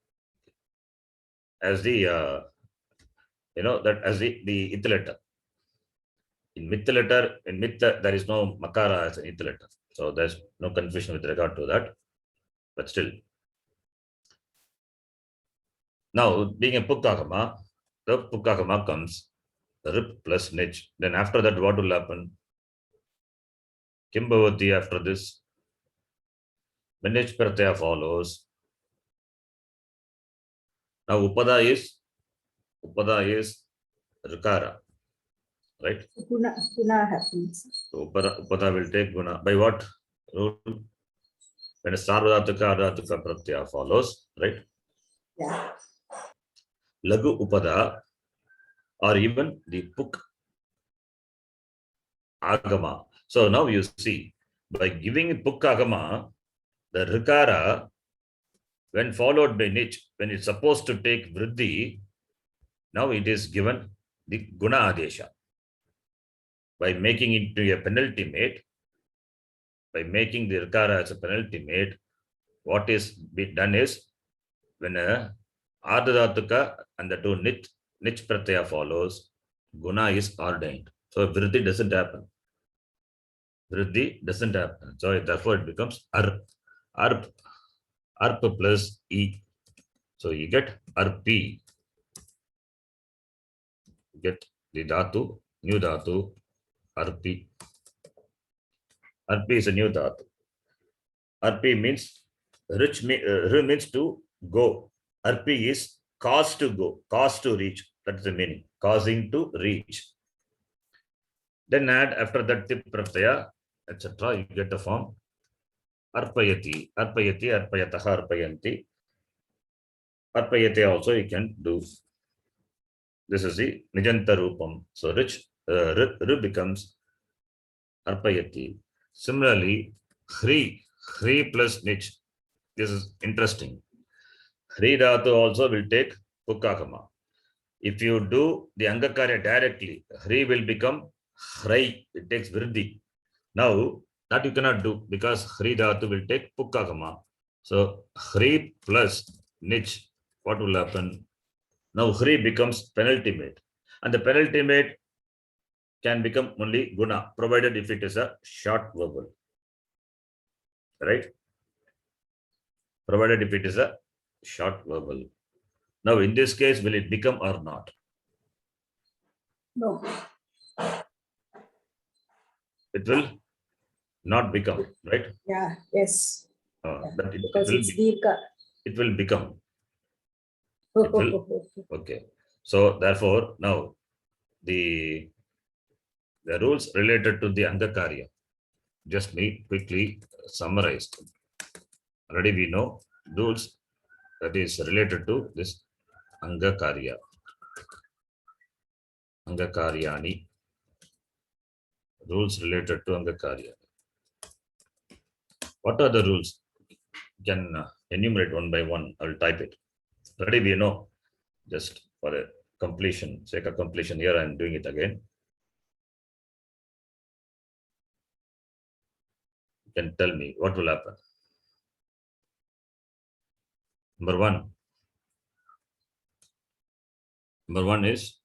letter. In myth letter, there is no makara as an it letter. So there's no confusion with regard to that. But still. Now, being a pukagama, the pukagama comes rip plus nich. Then after that, what will happen? Kimbavati after this. When nich pratyaya follows. Now upada is rikara. Right? Guna happens. So upada will take guna. By what rule? When a sarvadhatuka ardhatuka pratyaya follows, right? Yeah. Lagu upada or even the puk agama. So now you see, by giving puk agama, the rikara, when followed by nich, when it's supposed to take vriddhi, now it is given the guna adesha. By making it to a penultimate, by making the rikara as a penultimate, what is be done is when a Ardhatuka and the two nich pratyaya follows. Guna is ordained. So vriddhi doesn't happen. Vriddhi doesn't happen. So therefore it becomes arp plus e. So you get arpi. You get the dhatu, new dhatu, arpi. Arpi is a new dhatu. Arpi means means to go. Arpi is cause to go, cause to reach. That's the meaning. Causing to reach. Then add after that tip pratyaya, etc. You get the form arpayati, arpayati, arpayataha, arpayanti. Arpayate also you can do. This is the nijanta rupam. So rich becomes arpayati. Similarly, hri plus nich. This is interesting. Hri dhatu also will take pukkakama. If you do the angakarya directly, hri will become hrai. It takes vriddhi. Now that you cannot do because hri dhatu will take pukkakama. So hri plus nich, what will happen? Now hri becomes penultimate, and the penultimate can become only guna, provided if it is a short vowel, right? Provided if it is a short vowel. Now in this case, will it become or not? No. It will not become, right? Yeah. Yes. But Because it's Dirka. it will become. It will. Okay. So therefore, now the rules related to the angakarya. Just me quickly summarize. Already we know rules that is related to this angakarya. Angakaryani. Rules related to angakarya. What are the rules? You can enumerate one by one. I will type it. Already we know. Just for a completion, sake of completion, here I am doing it again. You can tell me what will happen. Number one is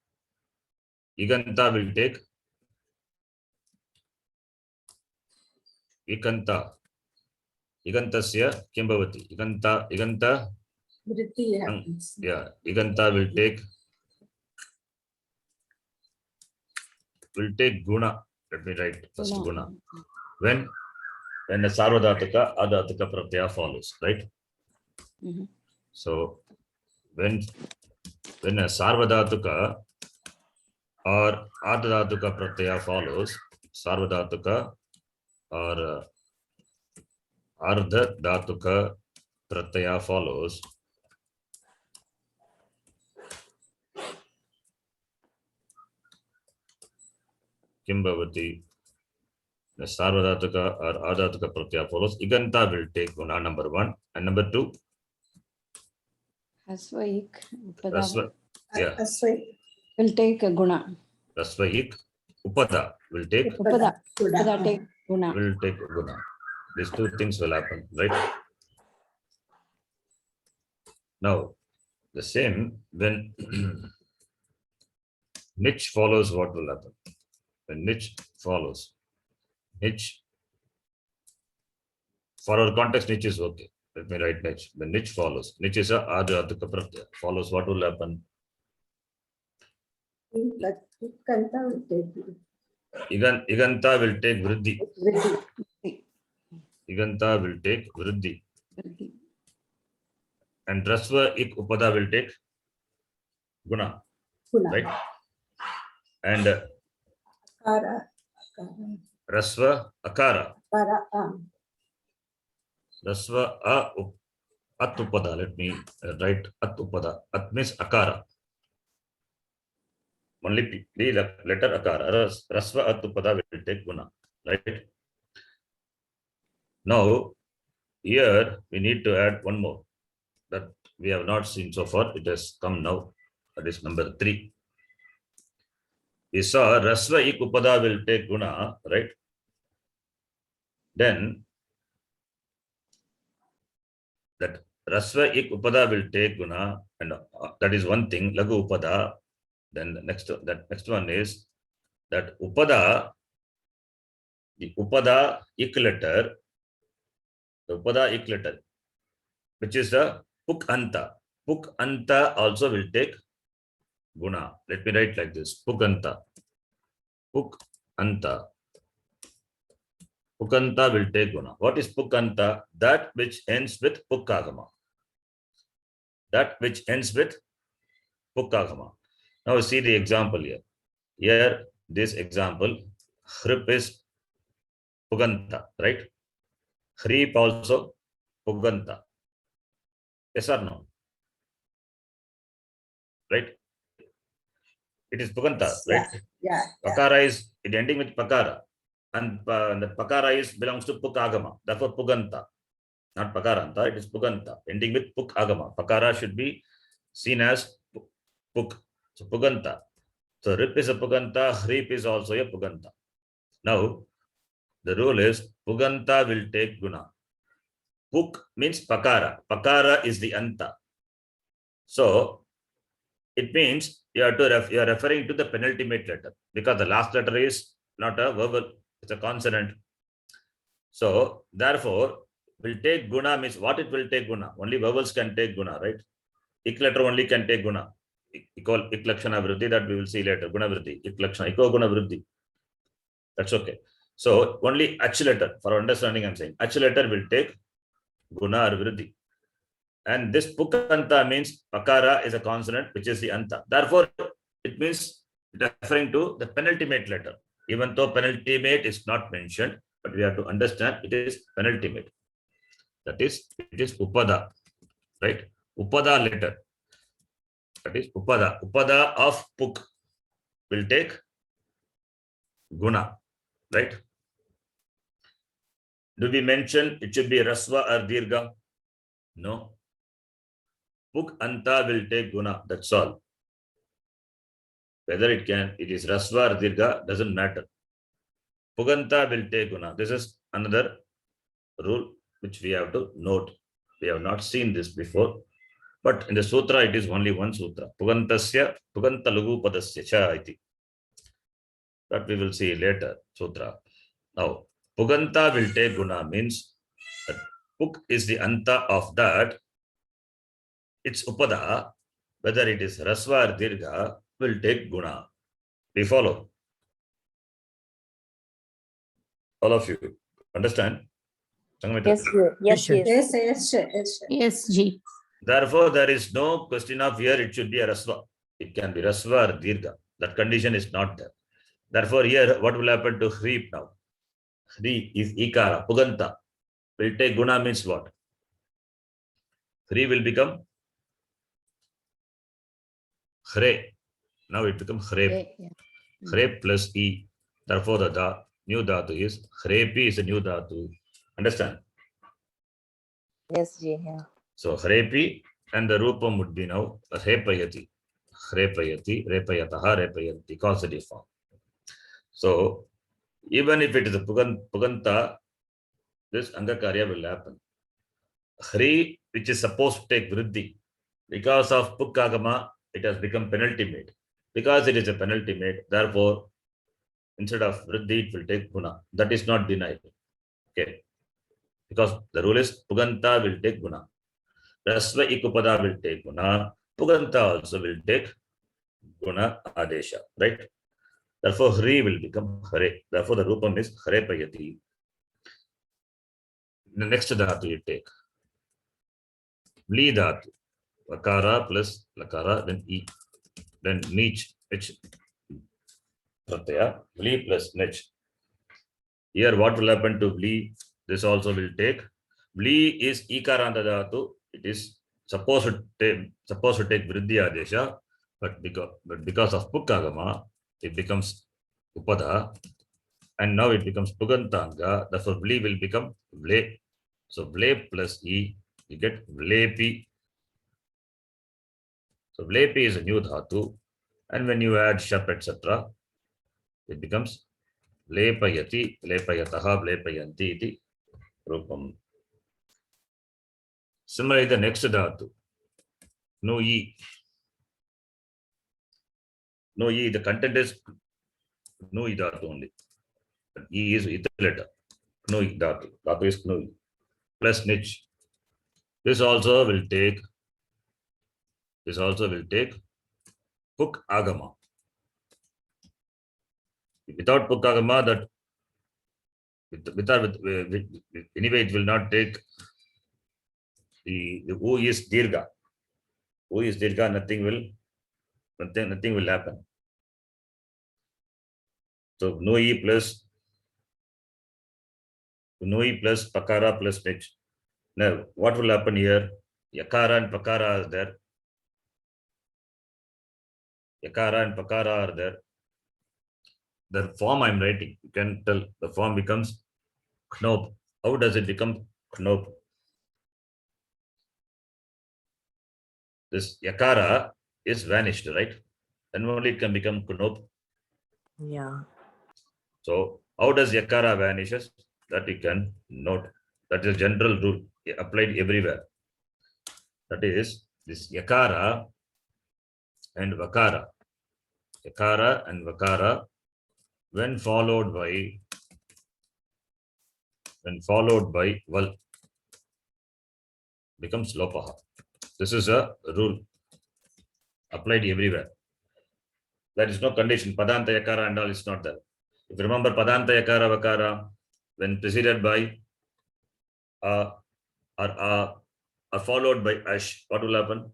Iganta will take Ikanta. Igantasya Kimbavati. Iganta. Vritti happens. Yeah, Iganta will take guna. Let me write first guna. When the sarvadhataka, adhataka pratyaya follows, right? So when a sarvadhatuka or ardhadhatuka pratyaya follows, sarvadhatuka or ardhadhatuka pratyaya follows, kimbhavati, the sarvadhatuka or ardhadhatuka pratyaya follows, iganta will take guna, number one. And number two, Asvaik rasva, yeah, will take a guna. rasvaik upada will take Upada take guna. will take guna. These two things will happen, right? Now, the same when niche follows, what will happen? When niche follows, niche, for our context, niche is okay. Let me write niche. When niche follows, niche is a adhyataka pratyaya. Follows, what will happen? Iganta will take vriddhi. Iganta will take vriddhi. And rasva ik upada will take guna. Right? And rasva akara. Rasva at upada. Let me write at upada. At means akara. Only the letter akara. Rasva at upada will take guna. Right? Now, here we need to add one more that we have not seen so far. It has come now. That is number 3. We saw rasva ik upada will take guna, right? Then that Rasva ik upada will take guna, and that is one thing. Lagu upada. Then the next one is that upada, the upada ik letter, which is the puk anta. Puk anta also will take guna. Let me write like this: puk anta. Puk anta. Pukanta will take guna. What is pukanta? That which ends with pukagama. That which ends with pukagama. Now see the example here. Here, this example, hrip is puganta, right? Hrip also puganta. Yes or no? Right? It is puganta, right? Yeah. Pakara is it ending with pakara, and the pakara is belongs to pukagama. Therefore, puganta, not pakaranta. It is puganta, ending with pukagama. Pakara should be seen as puk. So puganta. So rip is a puganta. Hrip is also a puganta. Now the rule is puganta will take guna. Puk means pakara. Pakara is the anta. So it means you are referring to the penultimate letter, because the last letter is not a vowel, it's a consonant. So therefore, will take guna means what it will take guna? Only vowels can take guna, right? Ik letter only can take guna. Call ik lakshana vriddhi, that we will see later. Guna vriddhi, ik lakshana, iko guna vriddhi. That's okay. So only ach letter, for understanding I'm saying, ach letter will take guna or vriddhi. And this pukanta means pakara is a consonant, which is the anta. Therefore, it means referring to the penultimate letter. Even though penultimate is not mentioned, but we have to understand it is penultimate. That is, it is upada, right? Upada letter. That is upada. Upada of puk will take guna, right? Do we mention it should be rasva or dirgha? No. Puk anta will take guna, that's all. Whether it is rasva or dirgha, doesn't matter. Puganta will take guna. This is another rule which we have to note. We have not seen this before, but in the sutra it is only one sutra. Pugantasya, puganta lugu padasya cha iti. That we will see later, sutra. Now, puganta will take guna means that puk is the anta of that. Its upada, whether it is rasva or dirgha, will take guna. We follow. All of you understand? Yes, yes. Yes, Ji. Therefore, there is no question of here it should be a rasva. It can be rasva or dirgha. That condition is not there. Therefore, here what will happen to hreep now? Hri is ikara, puganta. Will take guna means what? Hri will become khre. Now it becomes khre. Khre plus e. Therefore, the new dhatu is khrepi is a new dhatu. Understand? Yes, Ji. Yeah. So khrepi and the rupam would be now repayati. Repayati, repayataha, repayanti, causative form. So even if it is a puganta, this angakarya will happen. Hri, which is supposed to take vriddhi, because of pukagama, it has become penultimate. Because it is a penultimate, therefore, instead of vriddhi, it will take guna. That is not denied. Okay. Because the rule is puganta will take guna. Rasva ikupada will take guna. Puganta also will take guna adesha. Right? Therefore, hri will become hare. Therefore, the rupam is hare payati. The next dhatu you take. Vli dhatu. Lakara plus lakara, then e. Then nich, which pratyaya. Vli plus nich. Here, what will happen to vli? This also will take. Vli is ikaranta dhatu. It is supposed to take vriddhi adesha, but because of pukagama, it becomes upada, and now it becomes pugantanga. Therefore, vli will become vle. So vle plus e, you get vlepi. So vlepi is a new dhatu, and when you add shap, etc., it becomes vlepayati, vlepayataha, vlepayanti iti rupam. Similarly, the next dhatu, no e. No e, the content is no e dhatu only. But e is ita letter. No e dhatu. Dhatu is no e. Plus nich. This also will take puk agama. Without puk agama, that anyway, it will not take the O is dirgha. O is dirgha, nothing will happen. So no e plus pakara plus nich. Now, what will happen here? Yakara and pakara are there. Yakara and pakara are there. The form I'm writing, you can tell the form becomes knop. How does it become knop? This yakara is vanished, right? And only it can become knop. Yeah. So how does yakara vanishes? That you can note. That is a general rule applied everywhere. That is this yakara and vakara. Yakara and vakara, when followed by val, becomes lopaha. This is a rule applied everywhere. There is no condition. Padanta yakara and all is not there. If you remember padanta yakara vakara, when preceded by or followed by ash, what will happen?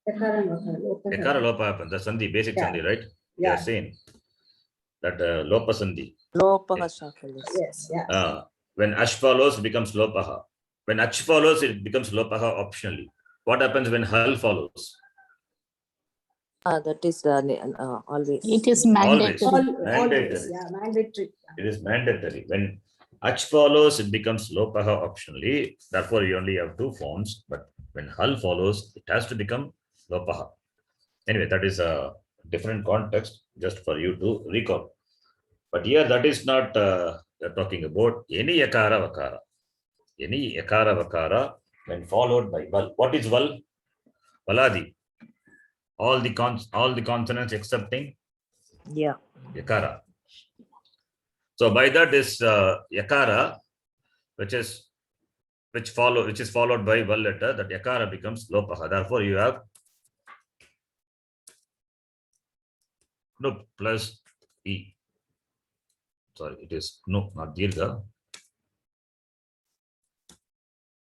Yakara lopa happens. The sandhi, basic sandhi, right? They are saying that lopa sandhi. Lopaha shakal. Yes, yeah. When ash follows, it becomes lopaha. When ach follows, it becomes lopaha optionally. What happens when hal follows? That is always. It is mandatory. Always, yeah, mandatory. It is mandatory. When ach follows, it becomes lopaha optionally. Therefore, you only have two forms. But when hal follows, it has to become lopaha. Anyway, that is a different context just for you to recall. But here, that is not talking about any yakara vakara. Any yakara vakara when followed by val. What is val? Valadi. All the consonants excepting yakara. So by that is yakara, which is followed by val letter, that yakara becomes lopaha. Therefore, you have no plus e. Sorry, it is no, not dirgha.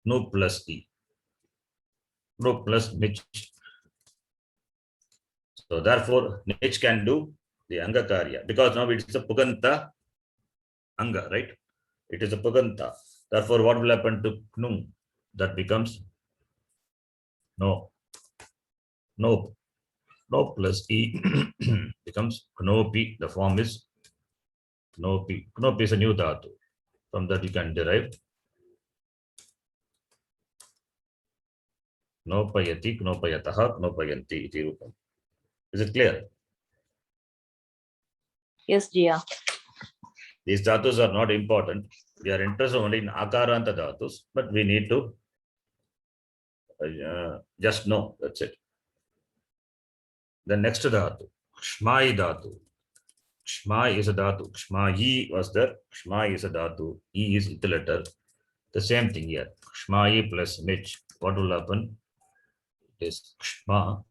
No plus e. No plus nich. So therefore, nich can do the angakarya because now it's a puganta anga, right? It is a puganta. Therefore, what will happen to knung? That becomes no. No plus e becomes knopi. The form is knopi. Knopi is a new dhatu. From that you can derive knopayati, knopayataha, knopayanti iti rupam. Is it clear? Yes, Jia. These dhatus are not important. We are interested only in akaranta dhatus, but we need to just know. That's it. The next dhatu, shmai dhatu. Shmai is a dhatu. Shmayi was there. Shmai is a dhatu. E is the letter. The same thing here. Shmai plus nich. What will happen? It is shma.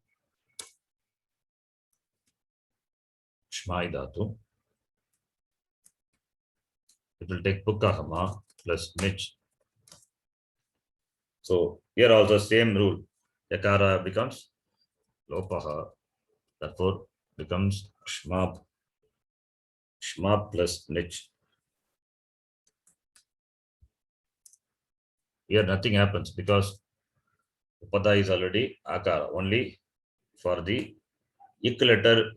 Shmai dhatu. It will take pukahama plus nich. So here also same rule. Yakara becomes lopaha. Therefore becomes shma. Shma plus nich. Here nothing happens because pada is already akara. Only for the ik letter,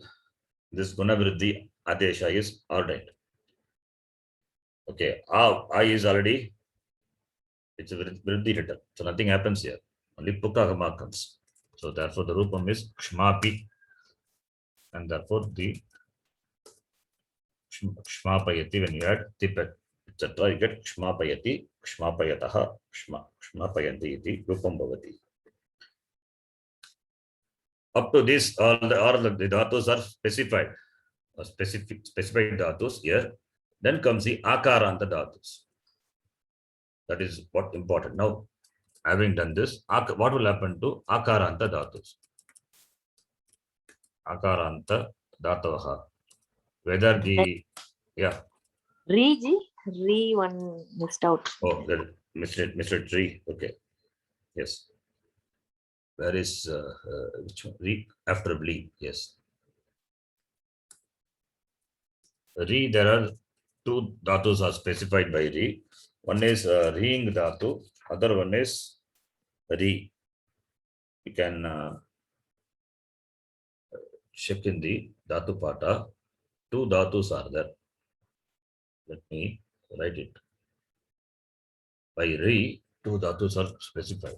this gunavriddhi adesha is ordained. Okay, I is already, it's a vriddhi letter. So nothing happens here. Only pukagama comes. So therefore the rupam is shmapi. And therefore the shmapayati, when you add tipet, it etc. You get kshmapayati, kshmapayataha, kshmapayanti iti rupam bhavati. Up to this, all the dhatus are specified, specified dhatus here. Then comes the akaranta dhatus. That is what important. Now, having done this, what will happen to akaranta dhatus? Akaranta dhatavaha. Whether the, yeah. Re one missed out. Oh, that Mr. Tree. Okay. Yes. Where is which one? Re after bli? Yes. Re, there are two dhatus are specified by re. One is reing dhatu, other one is re. You can check in the dhatu pata. Two dhatus are there. Let me write it. By re, two dhatus are specified.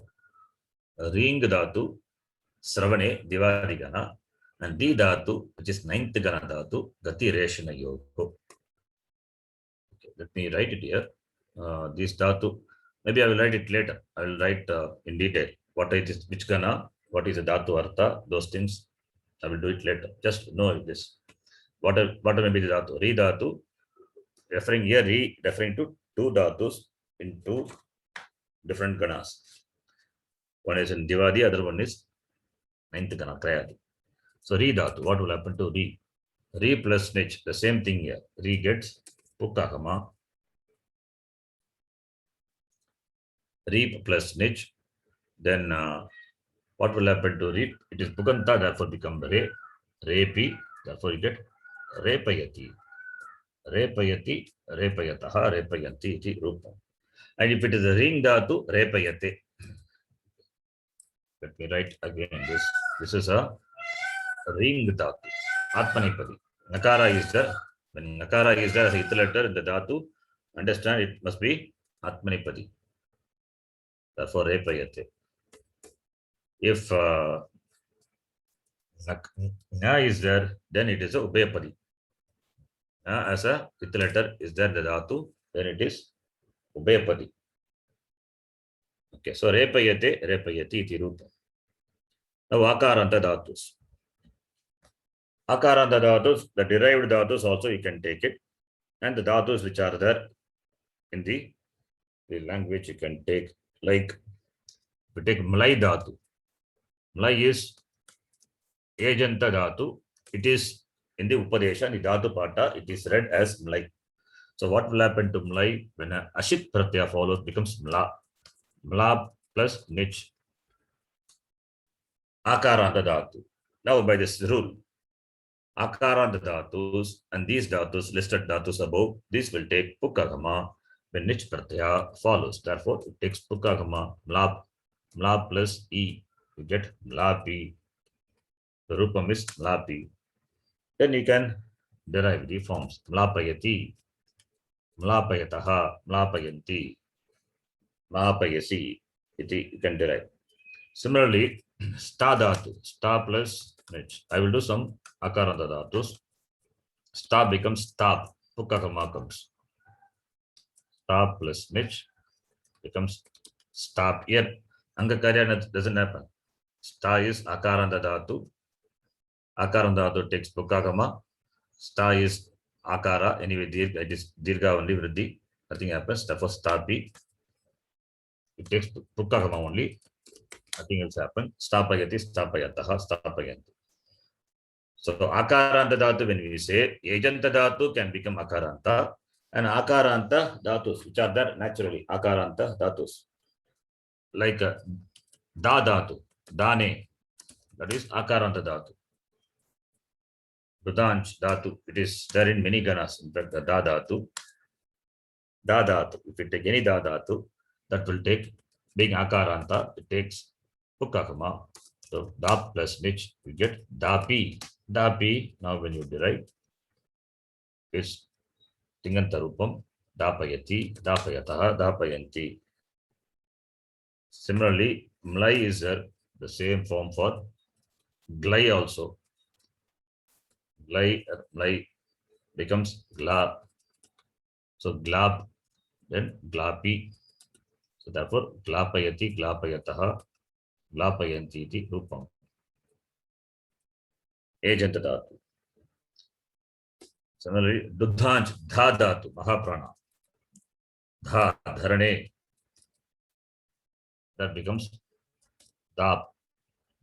Reing dhatu, sravane, divadigana, and di dhatu, which is ninth gana dhatu, gati reshana yoga. Okay, let me write it here. This dhatu, maybe I will write it later. I will write in detail what it is, which gana, what is the dhatu artha, those things. I will do it later. Just know this. What may be the dhatu? Re dhatu, referring here, referring to two dhatus in two different ganas. One is in Divadi, other one is ninth gana, Trayadi. So re dhatu, what will happen to re? Re plus nich, the same thing here. Re gets pukkahama. Re plus nich. Then what will happen to re? It is pukanta, therefore become re. Repi, therefore you get repayati. Repayati, repayataha, repayanti iti rupa. And if it is a ring dhatu, repayate. Let me write again this. This is a ring dhatu. Atmanipadi. Nakara is there. When Nakara is there as a letter in the dhatu, understand it must be Atmanipadi. Therefore, repayate. If na is there, then it is a Ubhayapadi. As a letter is there the dhatu, then it is Ubhayapadi. Okay, so repayate, repayati iti rupa. Now akaranta dhatus. Akaranta dhatus, the derived dhatus also you can take it. And the dhatus which are there in the language you can take, like we take Mlai dhatu. Mlai is Ejanta dhatu. It is in the Upadesha, in the dhatu pata, it is read as Mlai. So what will happen to Mlai when an Ashit Pratyaya follows becomes Mla. Mla plus Nich. Akaranta dhatu. Now by this rule, Akaranta dhatus and these dhatus, listed dhatus above, this will take Pukkagama when Nich Pratyaya follows. Therefore, it takes Pukkagama, Mla, Mla plus E. You get Mlapi. The Rupam is Mlapi. Then you can derive the forms. Mlapayati, Mlapayataha, Mlapayanti, Mlapayasi. You can derive. Similarly, sta dhatu, sta plus nich. I will do some akaranta dhatus. Sta becomes stab, pukkakama comes. Sta plus nich becomes stab. Here, angakarya doesn't happen. Sta is akaranta dhatu. Akaranta dhatu takes pukkakama. Sta is akara. Anyway, it is dirgha only, vriddhi. Nothing happens. Therefore, stapi. It takes pukkakama only. Nothing else happen. Stapayati, stapayataha, stapayanti. So akaranta dhatu, when we say ejanta dhatu can become akaranta, and akaranta dhatus, which are there naturally, akaranta dhatus. Like da dhatu, dane, that is akaranta dhatu. Dudanch dhatu, it is there in many ganas. In fact, the da dhatu, if you take any da dhatu, that will take, being akaranta, it takes pukkakama. So da plus nich, you get dapi. Dapi, now when you derive, is tinganta rupam, dapayati, dapayataha, dapayanti. Similarly, mlai is there, the same form for glai also. Glai becomes glab. So glab, then glapi. So therefore, glapayati, glapayataha, glapayanti iti rupam. Ejanta dhatu. Similarly, duddhanch, dha dhatu, mahaprana. Dha, dharane. That becomes dap,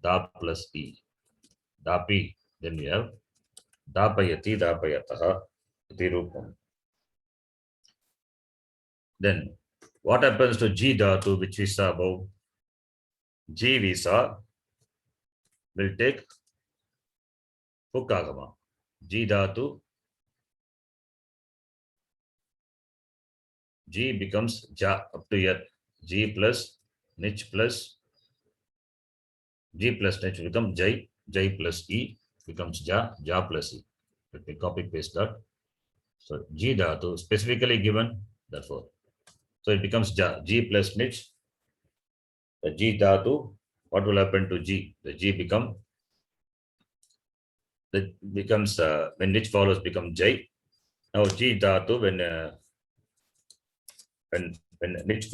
dap plus e. Dapi. Then we have dapayati, dapayataha iti rupam. Then what happens to G dhatu, which we saw above? G we saw will take Pukagama. G dhatu, G becomes Ja up to here. G plus Nich plus G plus Nich become Jai, Jai plus E becomes Ja, Ja plus E. Let me copy paste that. So G dhatu specifically given, therefore. So it becomes Ja, G plus Nich. The G dhatu, what will happen to G? The G becomes when Nich follows become Jai. Now G dhatu when Nich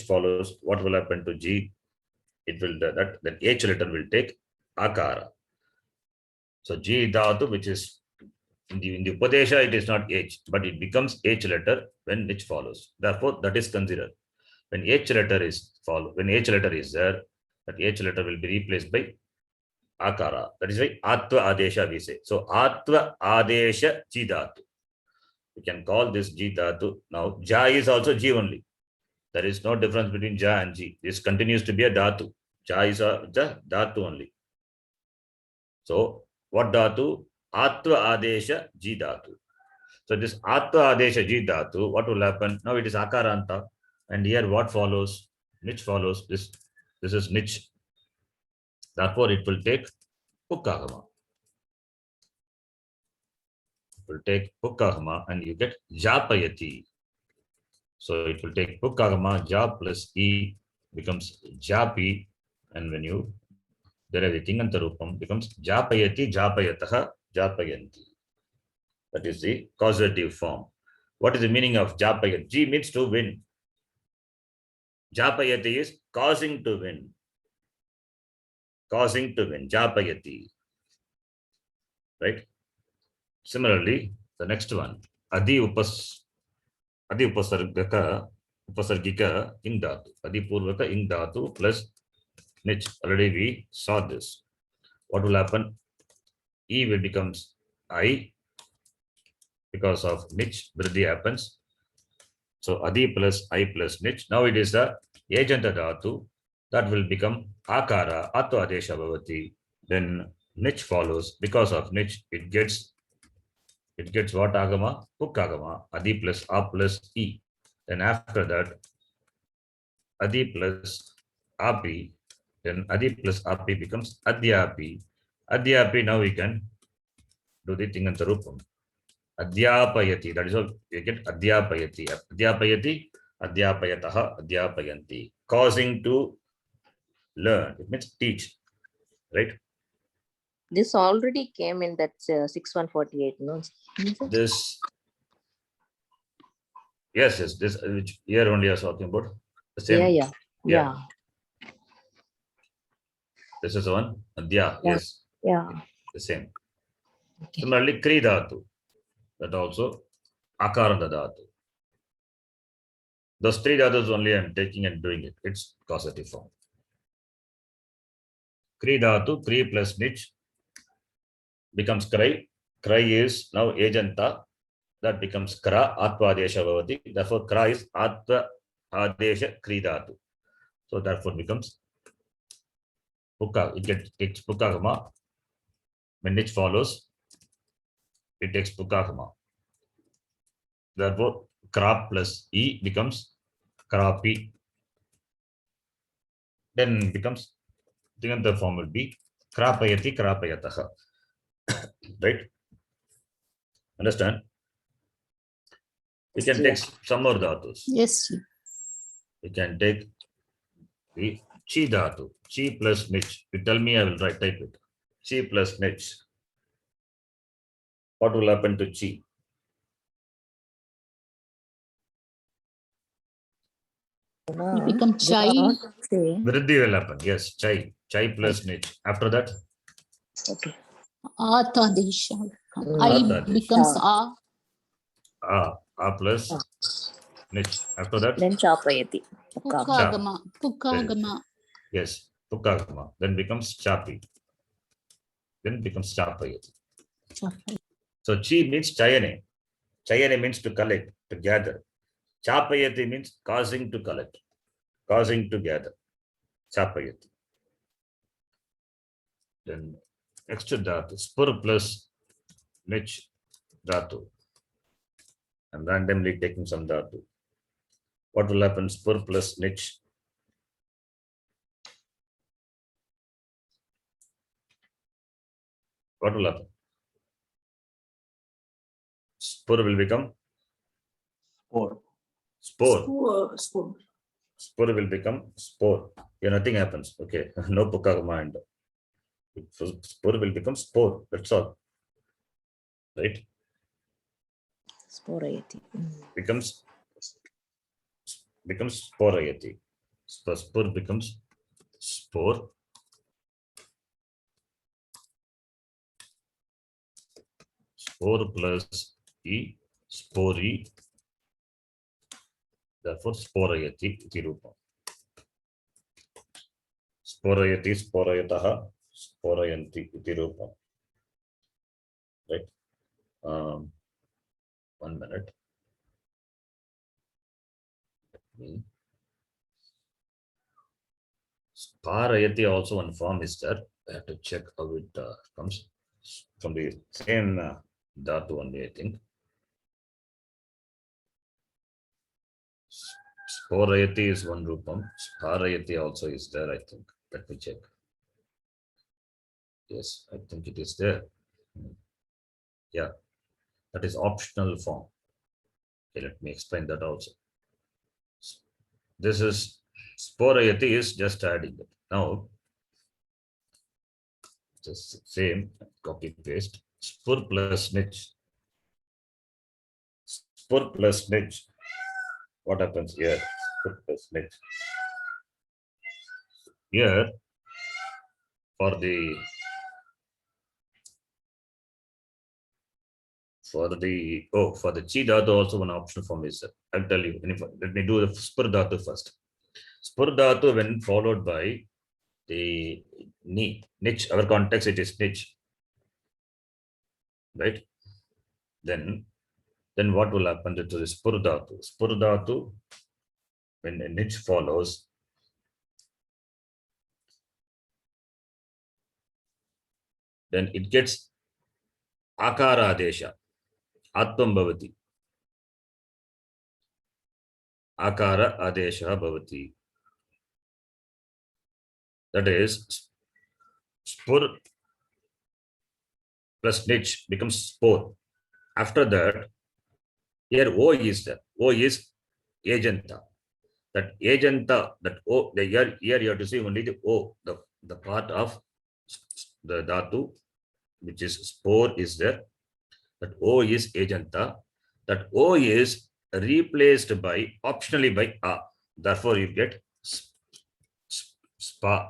follows, what will happen to G? It will that H letter will take Akara. So G dhatu, which is in the Upadesha, it is not H, but it becomes H letter when Nich follows. Therefore, that is considered. When H letter is there, that H letter will be replaced by Akara. That is why Atva Adesha we say. So Atva Adesha G dhatu. We can call this G dhatu. Now Ja is also G only. There is no difference between Ja and G. This continues to be a dhatu. Ja is a dhatu only. So what dhatu? Atva Adesha G dhatu. So this Atva Adesha Ji dhatu, what will happen? Now it is Akaranta. And here what follows? Nich follows. This is Nich. Therefore it will take Pukkagama. It will take Pukkagama and you get Japayati. So it will take Pukkagama, Ja plus E becomes Japi. And when you derive the Tingantarupam becomes Japayati, Japayataha, Japayanti. That is the causative form. What is the meaning of Japayati? G means to win. Japayati is causing to win. Causing to win. Japayati. Right? Similarly, the next one. Adi upasargika ing dhatu. Adi purvaka ing dhatu plus Nich. Already we saw this. What will happen? E will becomes I because of Nich. Vriddhi happens. So Adi plus I plus Nich. Now it is the Ejanta dhatu. That will become Akara, Atva Adesha Bhavati. Then Nich follows. Because of Nich, it gets what Agama? Pukkagama. Adi plus A plus E. Then after that, Adi plus Api. Then Adi plus Api becomes Adhyapi. Adhyapi, now we can do the Tingantarupam. Adhyapayati. That is all you get. Adhyapayati. Adhyapayati. Adhyapayataha. Adhyapayanti. Causing to learn. It means teach. Right? This already came in that 6148, no? This. Yes. This which here only I was talking about. The same. Yeah. This is the one. Adhya. Yes. Yeah. The same. Okay. Similarly, Kri dhatu. That also Akaranta dhatu. Those three dhatus only I am taking and doing it. It's causative form. Kri dhatu, Kri plus Nich becomes Krai. Krai is now Ejanta. That becomes Kra, Atva Adesha Bhavati. Therefore, Kra is Atva Adesha Kri dhatu. So therefore becomes Pukka. It takes Pukkagama. When Nich follows, it takes Pukkagama. Therefore, Kra plus E becomes Krapi. Then becomes the other form will be Krapayati, Krapayataha. Right? Understand? We can take some more dhatus. Yes. We can take the Chi dhatu. Chi plus Nich. You tell me, I will type it. Chi plus Nich. What will happen to Chi? It becomes chai. Vriddhi will happen. Yes, chai. Chai plus nich. After that, Okay. Atadesha. I Atadesha. becomes a. a plus nich. After that, Then chapayati. Pukagama. Very Pukagama. yes, pukagama. Then becomes chapi. Then becomes chapayati. So chi means chayane. Chayane means to collect, to gather. Chapayati means causing to collect, causing to gather. Chapayati. Then next dhatu, spur plus nich dhatu. I'm randomly taking some dhatu. What will happen? Spur plus nich. What will happen? Spur will become Spore. spore. Spoon. Spore will become spore. Yeah, nothing happens. Okay, no pukagama and spore will become spore. That's all. Right? Sporayati. Becomes sporayati. Spore becomes spore. Spore plus e, spori. Therefore, sporayati iti rupa. Sporayati, sporayataha, sporayanti iti rupa. Right? 1 minute. Sparayati also one form is there. I have to check how it comes from the same dhatu only, I think. Sporayati is one rupam. Sparayati also is there, I think. Let me check. Yes, I think it is there. Yeah, that is optional form. Okay, let me explain that also. This is sporayati is just adding it. Now, just same, copy paste. Spur plus nich. Spur plus nich. What happens here? Spur plus nich. Here, for the chi dhatu also one option form is there. I'll tell you. Let me do the spur dhatu first. Spur dhatu when followed by the niche, our context it is niche, right? Then what will happen to the spur dhatu? Spur dhatu when a niche follows, then it gets akara adesha, atvam bhavati. Akara adesha bhavati. That is, spur plus niche becomes spore. After that, here O is there. O is agenta. That agenta, that O, here you have to see only the O, the part of the dhatu, which is spore is there. That O is agenta. That O is replaced by, optionally by A. Therefore, you get spa.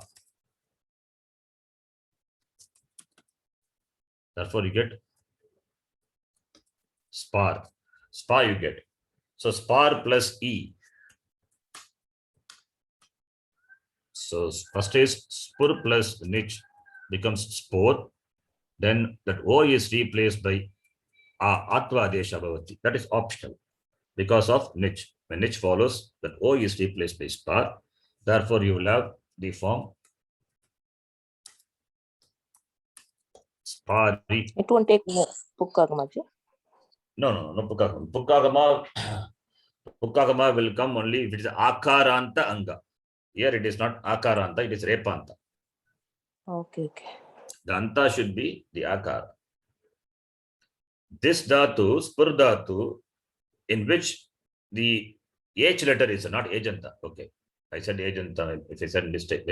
Therefore, you get spar. Spa you get. So spar plus E. So first is spur plus niche becomes spore. Then that O is replaced by atva adesha bhavati. That is optional because of niche. When niche follows, that O is replaced by spar. Therefore, you will have the form spari. It won't take more. Pukagama. No, pukagama. Pukagama will come only if it is akaranta anga. Here it is not akaranta, it is repanta. Okay. The anta should be the akara. This dhatu, spur dhatu, in which the H letter is not agenta. Okay, I said agenta. If I said mistake.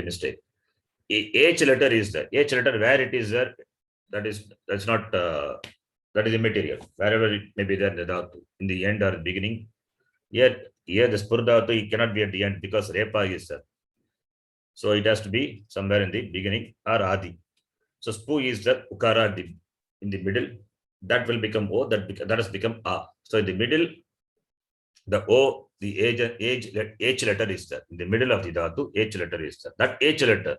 H letter is there. H letter where it is there, that's not that is immaterial. Wherever it may be there in the dhatu, in the end or beginning. Here Here the spur dhatu, it cannot be at the end because repa is there. So it has to be somewhere in the beginning or adi. So spu is the ukara in the middle. That will become o. That has become a. So in the middle, the o, the h letter is there. In the middle of the dhatu, h letter is there. That h letter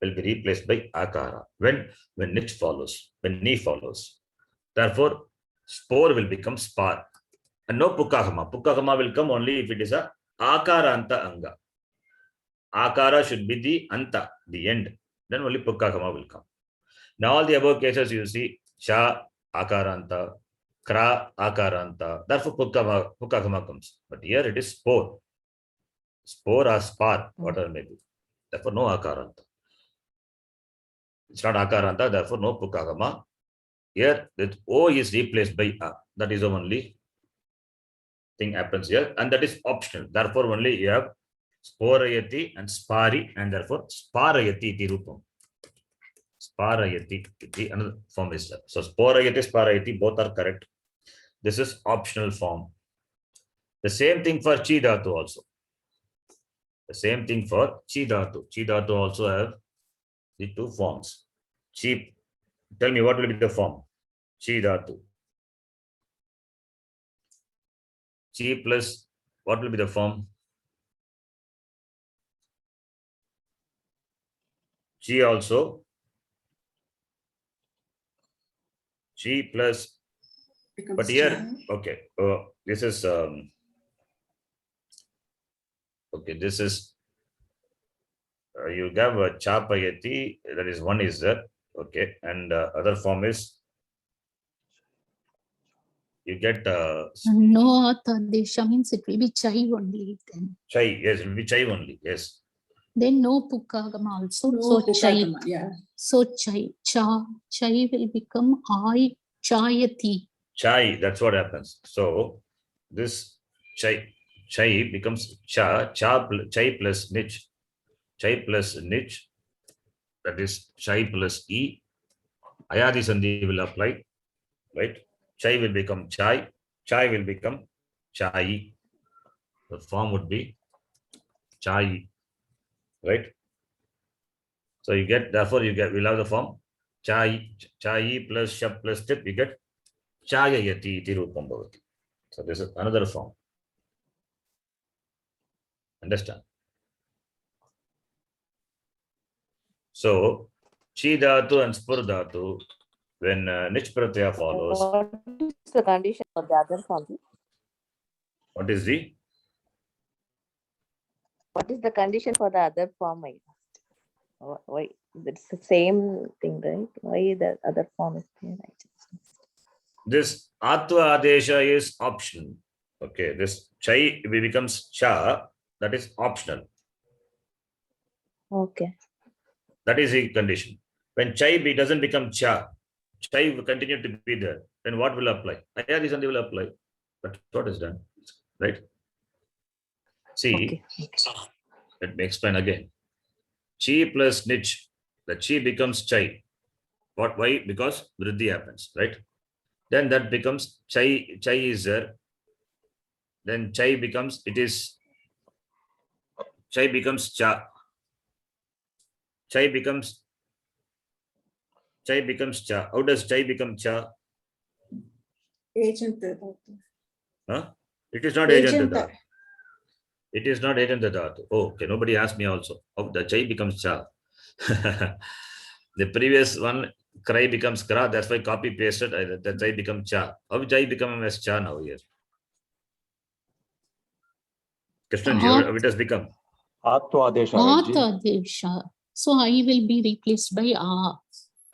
will be replaced by akara when nich follows, when ni follows. Therefore, spore will become spar. And no pukkahama. Pukkahama will come only if it is a akaranta anga. Akara should be the anta, the end. Then only pukkahama will come. Now all the above cases you see, sha akaranta, kra akaranta. Therefore pukkahama comes. But here it is spore. Spore or spar, whatever may be. Therefore no akaranta. It's not akaranta, therefore no pukkahama. Here that o is replaced by a. That is the only thing happens here, and that is optional. Therefore only you have sporayati and spari, and therefore sparayati iti rupam. Sparayati iti another form is there. So sporayati, sparayati both are correct. This is optional form. The same thing for chi dhatu also. The same thing for chi dhatu. Chi dhatu also have the two forms. Chi, tell me what will be the form? Chi dhatu. Chi plus what will be the form? Chi also. Chi plus, Becomes but here, cha. okay, this is, okay, this is, you have a chapayati, that is one is there, okay, and other form is, you get No atadesha means it will be chai only then. chai, yes, it will be chai only, yes. Then no pukkagama also. No So chai. pukkagama, yeah. So chai will become I chayati. Chai, that's what happens. So this chai becomes chai plus nich. Chai plus nich, that is chai plus e. Ayadi sandhi will apply, right? Chai will become chai will become chai. The form would be chai, right? So you get, therefore you get, we'll have the form chai plus shab plus tip, you get chayayati iti rupam bhavati. So this is another form. Understand? So chi dhatu and spur dhatu, when nich pratyaya follows. What is the condition for the other form? What is the? What is the condition for the other form? Why? It's the same thing, right? Why the other form is there? This atva adesha is optional. Okay, this chai becomes cha, that is optional. Okay. That is the condition. When chai doesn't become cha, chai will continue to be there, then what will apply? Ayadi sandhi will apply. But what is done? Right? See, let me explain again. Chi plus nich, the chi becomes chai. What? Why? Because vriddhi happens, right? Then that becomes chai is there. Then chai becomes, chai becomes cha. Chai becomes cha. How does chai become cha? Agent. Huh? It is not agent dhatu. It is not agent dhatu. Oh, okay. Nobody asked me also. Oh, the chai becomes cha. The previous one, krai becomes kra. That's why copy pasted. The chai becomes cha. How chai become as cha now here? Krishnan, how it has become? Atadesha. So I will be replaced by a.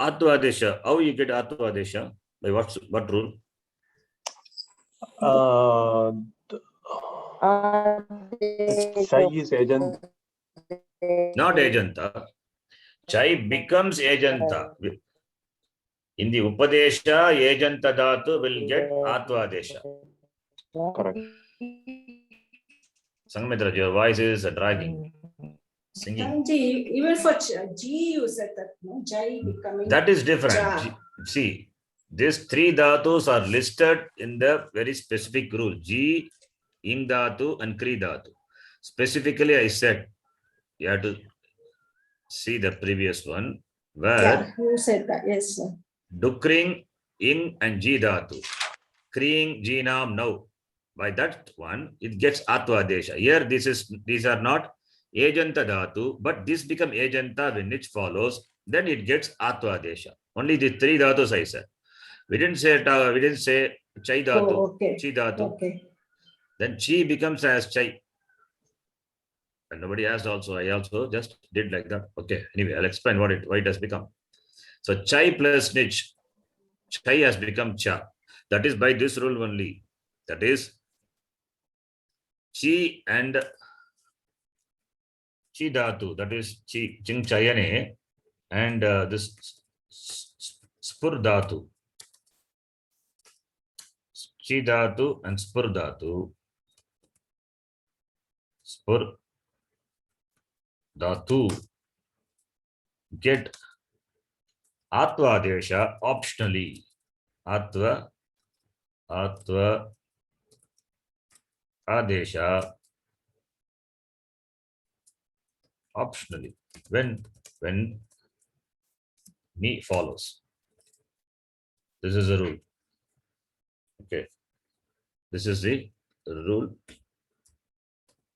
Atva adesha. How you get atva adesha? By what rule? Chai is agent. Not agenta. Chai becomes agenta. In the Upadesha, agenta dhatu will get atva adesha. Correct. Sangamitra, your voice is dragging. Singing. Even for G, you said that, no? Jai becoming. That is different. cha. See, these three dhatus are listed in the very specific rule. G, ing dhatu and kri dhatu. Specifically, I said you have to see the previous one where Yeah, who said that? Yes, sir. dukring, ing and ji dhatu, kriing, jinam, now. By that one, it gets atva adesha. Here, these are not ajanta dhatu, but this become ajanta when it follows, then it gets atva adesha. Only the three dhatus I said. We didn't say chai dhatu, Oh, okay. chi dhatu. Okay. Then chi becomes as chai. And nobody asked also. I also just did like that. Okay. Anyway, I'll explain why it has become. So chai plus nich, chai has become cha. That is by this rule only. That is chi and chi dhatu. That is chi ching chayane and this spur dhatu. Chi dhatu and spur dhatu. Spur dhatu get atva adesha optionally. Atva adesha optionally when ni follows. This is a rule. Okay. This is the rule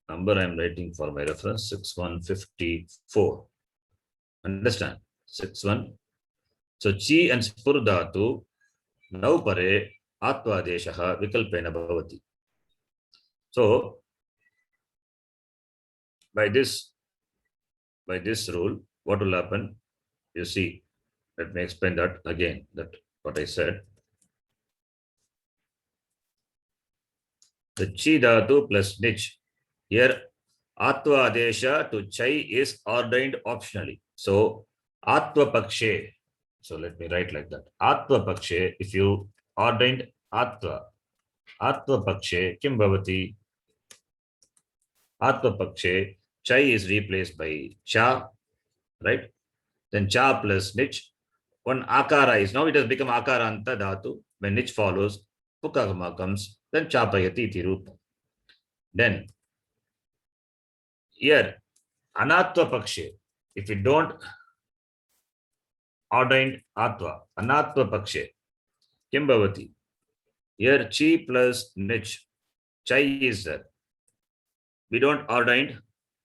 number I am writing for my reference 6154. Understand? 61. So chi and spur dhatu now pare atva adesha vikalpena bhavati. So by this rule, what will happen? You see, let me explain that again. That what I said. The chi dhatu plus nich. Here, atva adesha to chai is ordained optionally. So atva pakshe. So let me write like that. Atva pakshe. If you ordained atva pakshe kim bhavati? Atva pakshe chai is replaced by cha, right? Then cha plus nich. One akara is, now it has become akaranta dhatu. When nich follows, pukagama comes, then chapayati iti rupa. Then here, anatva pakshe, if you don't ordained atva, anatva pakshe, kim bhavati? Here chi plus nich, chai is there. We don't ordained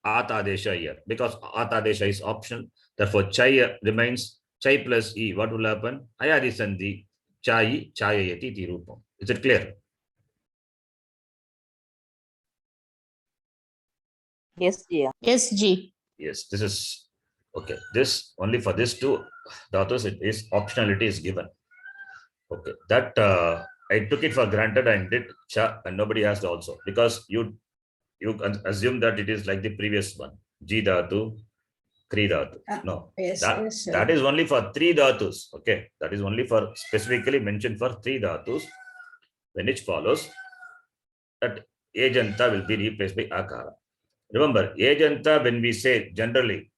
atadesha here because atadesha is optional. Therefore, chai remains chai plus e. What will happen? Ayadi sandhi chai chayayati iti rupam. Is it clear? Yes, yeah. Yes, G. Yes, this is okay. This only for this two dhatus it is optionality is given. Okay, that I took it for granted and did cha and nobody asked also because you assume that it is like the previous one ji dhatu, kri dhatu. No, Yes, that, yes, sir. that is only for three dhatus. Okay, that is only for specifically mentioned for three dhatus. When it follows, that ajanta will be replaced by akara. Remember, ajanta, when we say generally,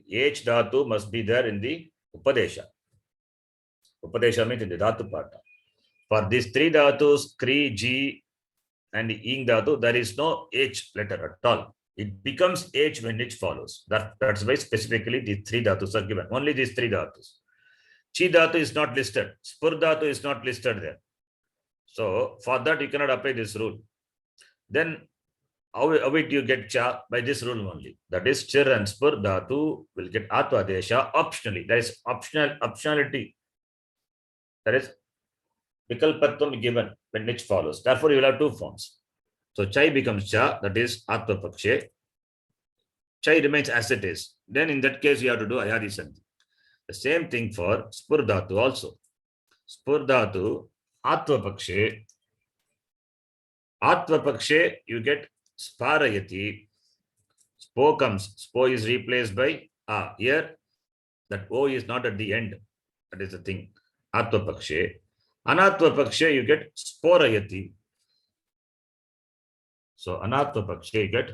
H dhatu must be there in the Upadesha. Upadesha means in the dhatu part. For these three dhatus, kri, ji, and ing dhatu, there is no H letter at all. It becomes H when it follows. That's why specifically the three dhatus are given. Only these three dhatus. Chi dhatu is not listed. Spur dhatu is not listed there. So for that, you cannot apply this rule. Then how do you get cha? By this rule only. That is chir and spur dhatu will get atva adesha optionally. That is optionality. That is vikalpatvam given when which follows. Therefore, you will have two forms. So chai becomes cha, that is atva pakshe. Chai remains as it is. Then in that case, you have to do ayadi sandhi. The same thing for spur dhatu also. Spur dhatu atva pakshe. Atva pakshe, you get sparayati. Spo comes. Spo is replaced by a. Here, that O is not at the end. That is the thing. Atva pakshe. Anatva pakshe, you get sporayati. So anatva pakshe, you get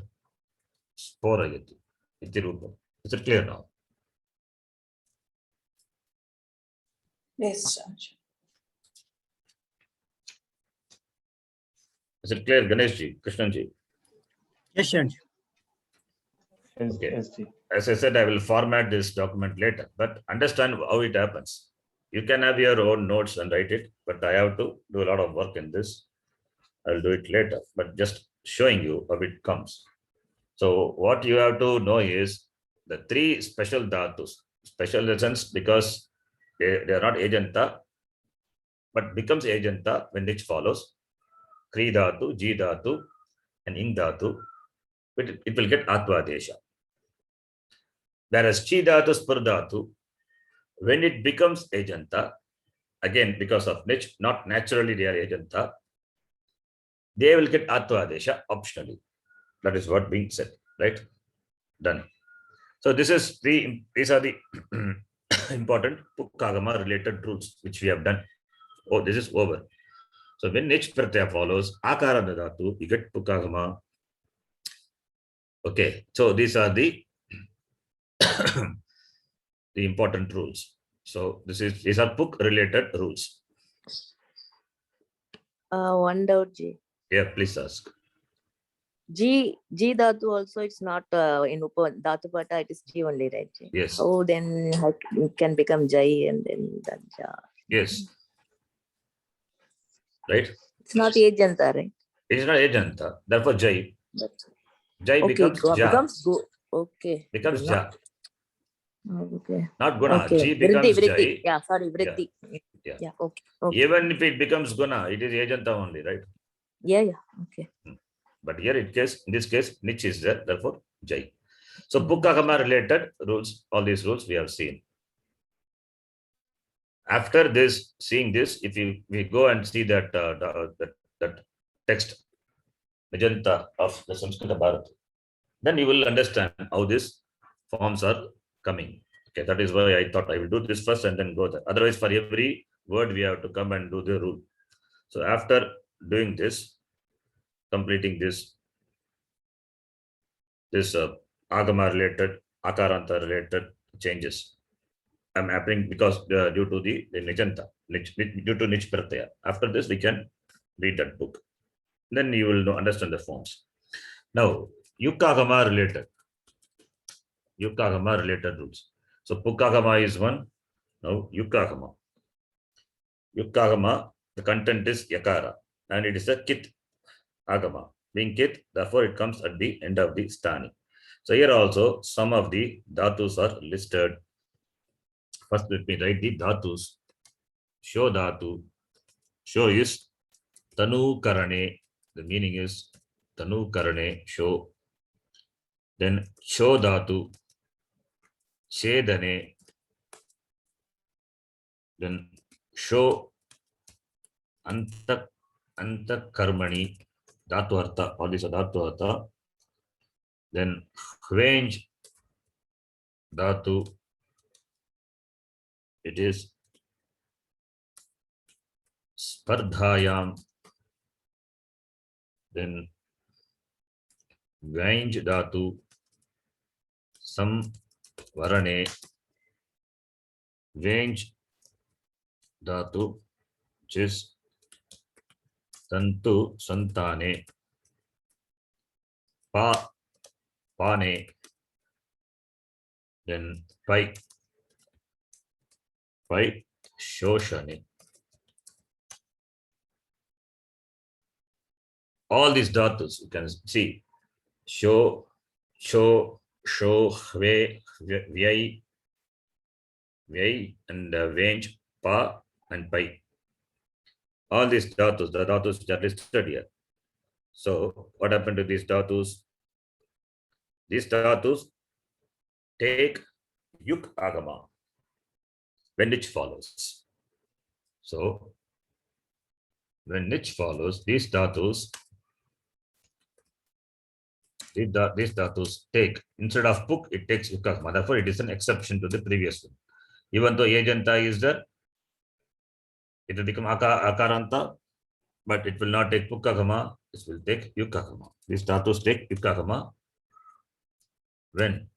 sporayati. Iti rupa. Is it clear now? Yes, sir. Is it clear, Ganeshji, Krishnanji? Yes, sir. Okay. SG. As I said, I will format this document later, but understand how it happens. You can have your own notes and write it, but I have to do a lot of work in this. I'll do it later, but just showing you how it comes. So what you have to know is the three special dhatus. Special in the sense because they are not ajanta, but becomes ajanta when which follows Kri dhatu, Ji dhatu, and Ing dhatu. It will get Atvadesha. Whereas Chi dhatu, Spur dhatu, when it becomes ajanta, again because of which not naturally they are ajanta, they will get Atvadesha optionally. That is what being said, right? Done. So these are the important Pukkagama related rules which we have done. Oh, this is over. So when Nich Pratyaya follows Akara Dhatu, you get Pukkagama. Okay, so these are the the important rules. So these are Puk related rules. One doubt, G. Yeah, please ask. G dhatu also, it's not in dhatu pata, it is G only, right? G? Yes. How then it can become Jai and then Danja? Yes. Right? It's not Ajanta, right? It is not Ajanta. Therefore, Jai. That's Jai okay. becomes Ja. Becomes go. Okay. Becomes Guna. Ja. Okay. Not Guna. Okay. Ji becomes Jai. Yeah, sorry, Vritti. Yeah. Yeah. Okay. Okay. Even if it becomes Guna, it is Ajanta only, right? Yeah. Okay. But here in this case, Nich is there, therefore Jai. So Pukkagama related rules, all these rules we have seen. After this, seeing this, if we go and see that that text, Magenta of the Saṃskṛtam Batch, then you will understand how these forms are coming. Okay, that is why I thought I will do this first and then go there. Otherwise, for every word we have to come and do the rule. So after doing this, completing this agama related, akaranta related changes I'm happening because due to the nijanta, due to nich pratyaya. After this, we can read that book. Then you will understand the forms. Now, yukkagama related rules. So pukkagama is one. Now yukkagama. Yukkagama, the content is yakara, and it is a kit agama. Being kit, therefore it comes at the end of the stani. So here also some of the dhatus are listed. First, let me write the dhatus. Sho dhatu. Sho is tanu karane. The meaning is tanu karane, sho. Then sho dhatu. Chedane. Then sho anta karmani. Dhatu artha. All these are dhatu artha. Then hvenj dhatu. It is spardhayam. Then Vainj dhatu, Samvarane, Vainj dhatu, which is Tantu Santane, Pane, then Pai Shoshane. All these dhatus you can see. Sho, Hve, Vyai, and Vainj, Pa, and Pai. All these dhatus, the dhatus which are listed here. So, what happened to these dhatus? These dhatus take yuk agama when which follows. So, when which follows, these dhatus take, instead of puk, it takes yukagama. Therefore, it is an exception to the previous one. Even though ajanta is there, it will become akaranta, but it will not take pukkagama. This will take yukagama. These dhatus take yukagama when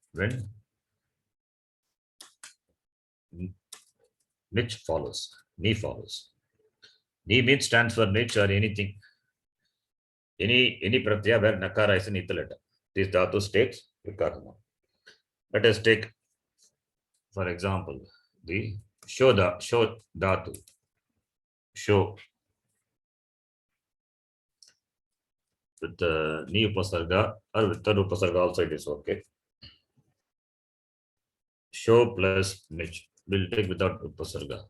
nich follows, ni follows. Ni means stands for nich or anything. any pratyaya where nakara is an ith letter. These dhatus takes vikagama. Let us take, for example, the show dhatu. Show with the ni upasarga or with the upasarga also it is okay. Show plus mich. We'll take without upasarga.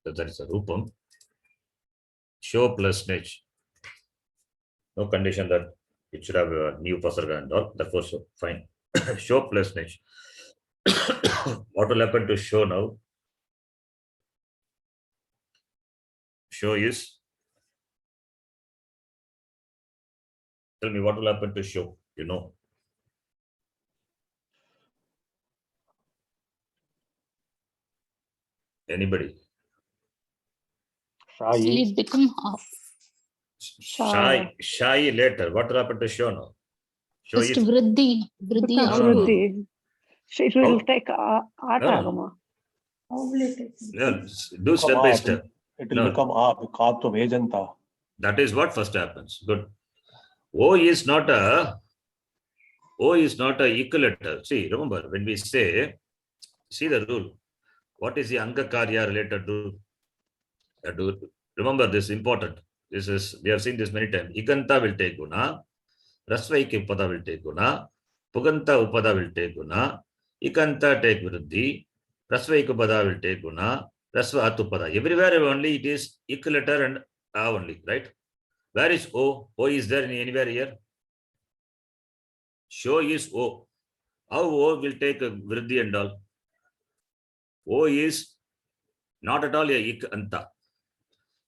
That is a rupam. Show plus niche. No condition that it should have a new upasarga and all. Therefore, so fine. Show plus niche. What will happen to show now? Show is. Tell me what will happen to show. You know. Anybody? Will Shayi. it become half? Shy later. What will happen to show now? Show First is. vriddhi No, out. no, no. Vriddhi. It will Oh. take Atagama. How will it take? Yeah, do step by step. It will No. become Katum Ejanta. That is what first happens. Good. O is not a equal letter. See, remember when we say, see the rule. What is the Angakarya related to? Remember this important. This is, we have seen this many times. Iganta will take guna. Rasvaiki upada will take guna. Puganta upada will take guna. Ikanta take vriddhi. Rasvaiki upada will take guna. Rasva atupada. Everywhere only it is equal letter and a only, right? Where is O? O is there anywhere here? Show is O. How O will take a vriddhi and all? O is not at all a ikanta.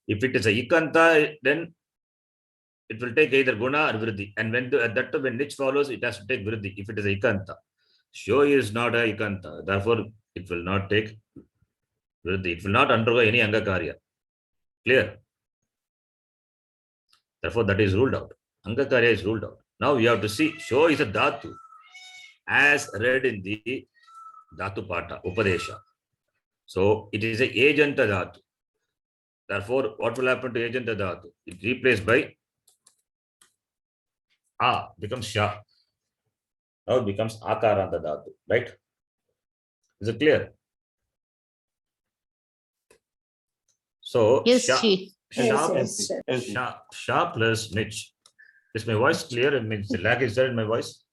If it is a ikanta, then it will take either guna or vriddhi. And when when niche follows, it has to take vriddhi. If it is a ikanta, show is not a ikanta. Therefore, it will not take vriddhi. It will not undergo any angakarya. Clear? Therefore, that is ruled out. Angakarya is ruled out. Now we have to see, show is a dhatu as read in the dhatu pata, upadesha. So it is a agenta dhatu. Therefore, what will happen to agenta dhatu? It replaced by a, becomes sha. Now it becomes akaranta dhatu, right? Is it clear? So Yes, sha, she. sha plus niche. Is my voice clear? It means the lag is there in my voice.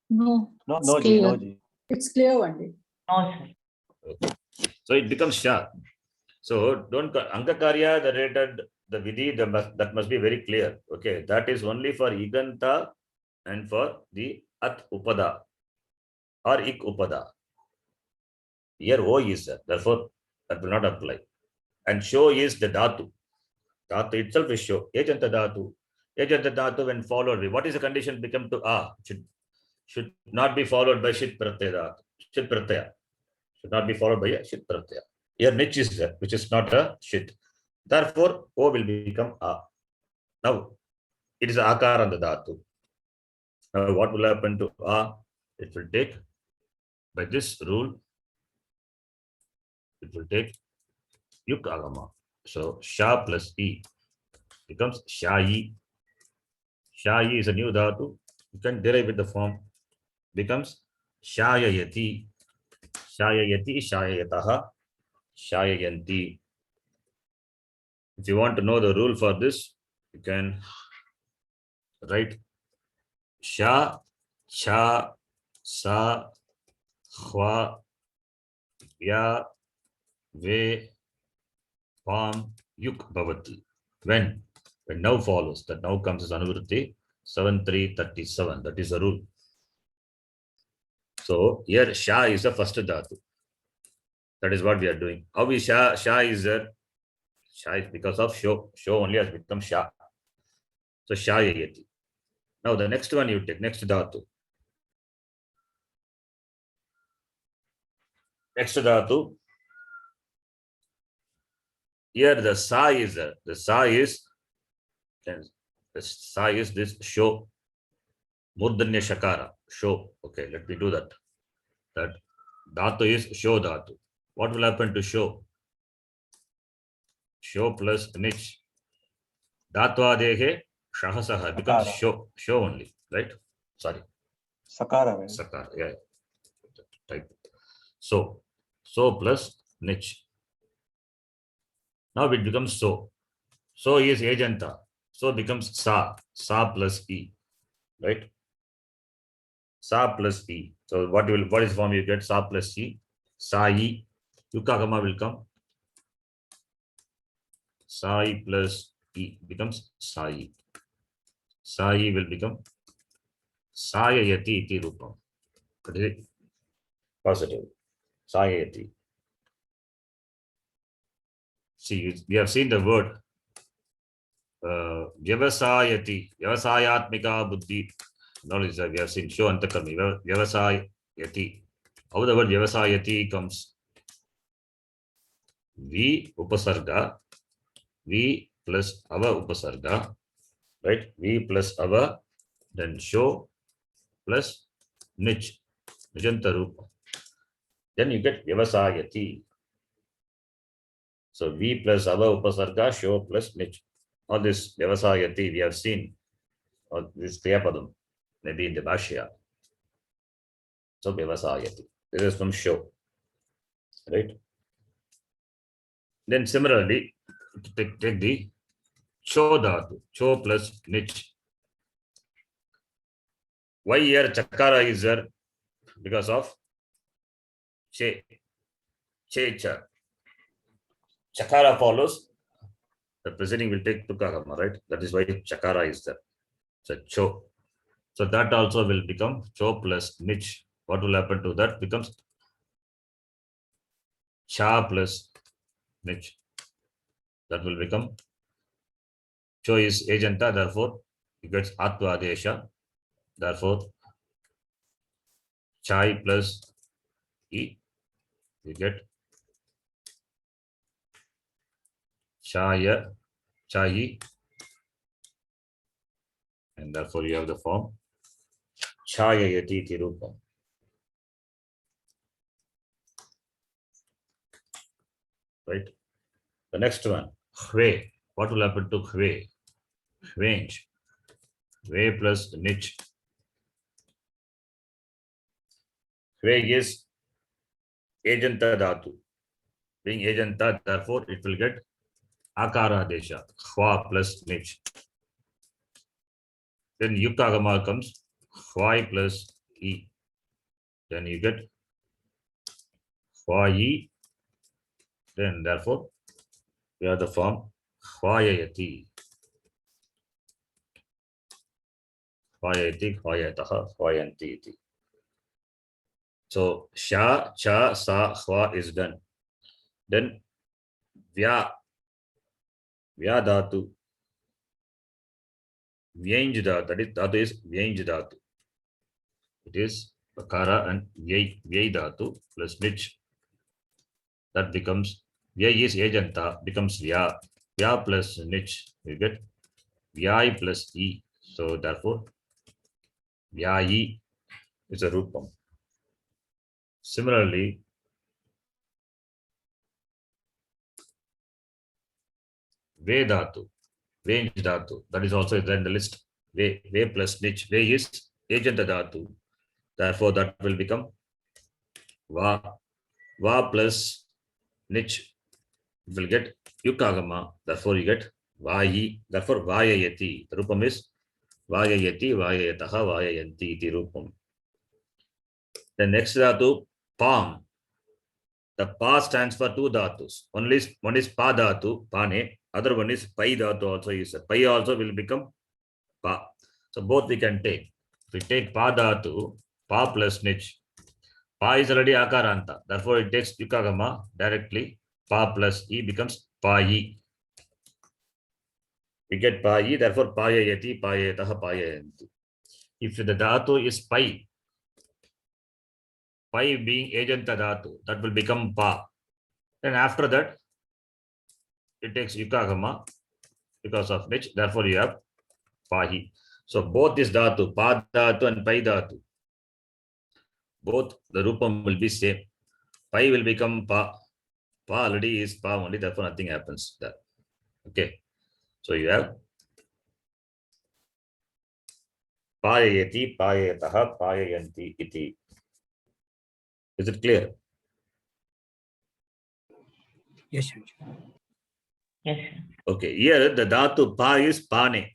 No. No, it's no, Ji, clear. no, Ji. It's clear only. So it becomes sha. So don't angakarya the rated the vidhi that must be very clear. Okay, that is only for iganta and for the at upada or ik upada. Here O is there, therefore that will not apply. And show is the dhatu. Dhatu itself is show. Ejanta dhatu. Ejanta dhatu when followed. What is the condition become to a? Should not be followed by shit pratyaya dhatu. Shit pratyaya. Should not be followed by a shit pratyaya. Here niche is there, which is not a shit. Therefore, O will become a. Now, it is akar on the dhatu. Now, what will happen to a? It will take, by this rule, it will take yuk agama. So, sha plus e becomes shayi. Shayi is a new dhatu. You can derive with the form. Becomes shayayati. Shayayati, shayayataha, shayayanti. If you want to know the rule for this, you can write sha, cha, sa, khwa, ya, ve, pam, yuk bhavati. When now follows, that now comes as anuvritti 7-3-37. That is the rule. So here sha is the first dhatu. That is what we are doing. How is sha? Sha is there. Sha is because of show. Show only has become sha. So shayayati. Now the next one you take, next dhatu. Next dhatu. Here the sa is there. The sa is this show. Murdanya shakara. Show. Okay, let me do that. That dhatu is show dhatu. What will happen to show? Sho plus nich. Datvadehe shahasaha becomes Sakara. show only, right? Sorry, Sakara, right? sakar. Yeah. Type. So plus nich. Now it becomes so. So is agenta. So becomes sa plus e, right? Sa plus e. So what is form you get? Sa plus e. Sa e. Yukagama will come. Sa e plus e becomes sa e. Sa e will become sayayati iti rupam. That is it. Positive. Sayayati. See, we have seen the word vyavasayati, vyavasayatmika buddhi. Knowledge that we have seen show antakarmi, vyavasayati. How the word vyavasayati comes? V upasarga, V plus ava upasarga, right? V plus ava, then show plus nich, nijanta rupa. Then you get vyavasayati. So V plus ava upasarga, show plus nich. All this vyavasayati we have seen, or this kriyapadam, maybe in the bhashya. So vyavasayati. This is from show, right? Then similarly, take the cho dhatu, cho plus nich. Why here chakara is there? Because of che, cha. Chakara follows, the preceding will take tukagama, right? That is why chakara is there. So cho. So that also will become cho plus nich. What will happen to that? Becomes cha plus nich. That will become cho is agenta, therefore it gets atva adesha. Therefore, chai plus e, you get chaya, chai, and therefore you have the form chayayati iti rupam. Right? The next one, hve. What will happen to hve? Hvenj. Hve plus nich. Hve is agenta dhatu. Being agenta, therefore it will get akara desha. Hva plus nich. Then yukagama comes hvi plus e. Then you get hvi. Then therefore we have the form hvayayati. Hvayati, hvayataha, hvayanti iti. So sha, cha, sa, hva is done. Then vya dhatu, vyanj dhatu, that is dhatu is vyanj dhatu. It is akara and vyay dhatu plus nich. That becomes vyay is agenta, becomes vya. Vya plus nich, you get vyai plus e. So therefore vyai is a rupam. Similarly, ve dhatu, vyanj dhatu, that is also there in the list. Ve plus nich. Ve is agenta dhatu. Therefore, that will become va. Va plus nich will get yukagama. Therefore, you get vayi. Therefore, vayayati. The rupam is vayayati, vayayataha, vayayanti iti rupam. The next dhatu, pam. The pa stands for two dhatus. One is pa dhatu, pane. Other one is pai dhatu also is. Pai also will become pa. So both we can take. If we take pa dhatu, pa plus nich. Pa is already akaranta. Therefore, it takes yukagama directly. Pa plus e becomes payi. We get payi. Therefore, payayati, payayataha, payayanti. If the dhatu is pai, pai being agenta dhatu, that will become pa. Then after that, it takes yukagama because of which, therefore you have pahi. So both this dhatu, pa dhatu and pai dhatu, both the rupam will be same. Pai will become pa. Pa already is pa only, therefore nothing happens there. Okay. So you have payayati, payayataha, payayanti iti. Is it clear? Yes. Yes. Okay. Here the dhatu pa is pane.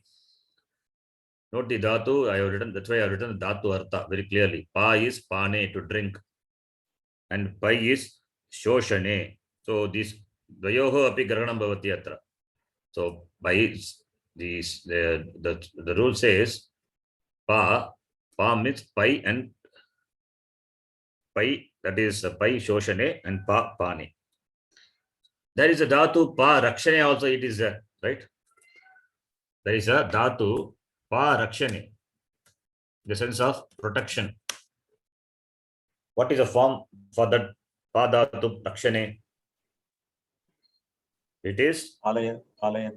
Note the dhatu I have written. That's why I have written dhatu artha very clearly. Pa is pane, to drink, and pai is shoshane. So this dvayoho api grahanam bhavati atra. So by these the rule says pa means pai and pai, that is pai shoshane and pa pane. There is a dhatu pa rakshane also, it is right. There is a dhatu pa rakshane, the sense of protection. What is the form for that pa dhatu rakshane? It is Palayati. Palayati.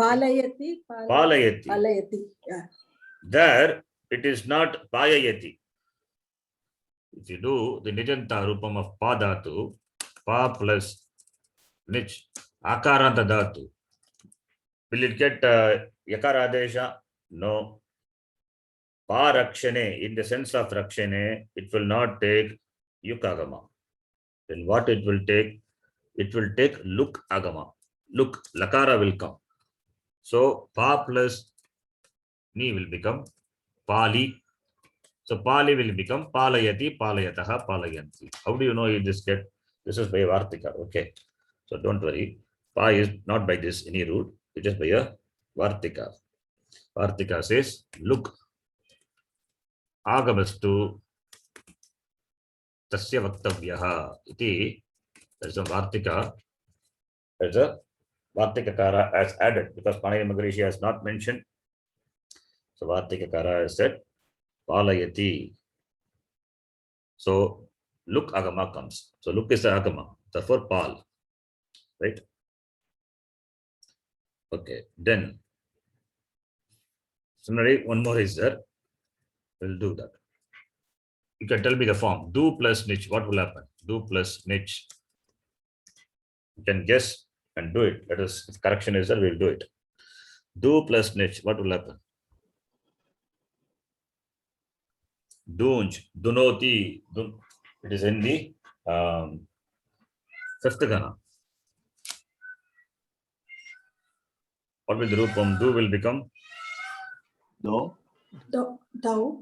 palayati. Palayati. Yeah. There it is not payayati. If you do the nijanta rupam of pa dhatu, pa plus nich, akaranta dhatu, will it get yakara adesha? No. Pa rakshane, in the sense of rakshane, it will not take yuk agama. Then what it will take? It will take luk agama. Look, lakara will come. So pa plus ni will become pali. So pali will become palayati, palayataha, palayanti. How do you know in this get? This is by vartika. Okay. So don't worry. Pa is not by this any rule. It is by a vartika. Vartika says, look, agamastu tasya vaktavyaha iti. There is a vartika. There is a vartikakara as added because Panini Maharishi has not mentioned. So vartikakara is said palayati. So look agama comes. So look is the agama. Therefore pal. Right? Okay. Then similarly, one more is there. We'll do that. You can tell me the form. Do plus niche. What will happen? Do plus niche. You can guess and do it. Let us, if correction is there, we'll do it. Do plus niche. What will happen? Dunj, dunoti. It is in the fifth gana. What will the rupam? Do will become? Do. Dau.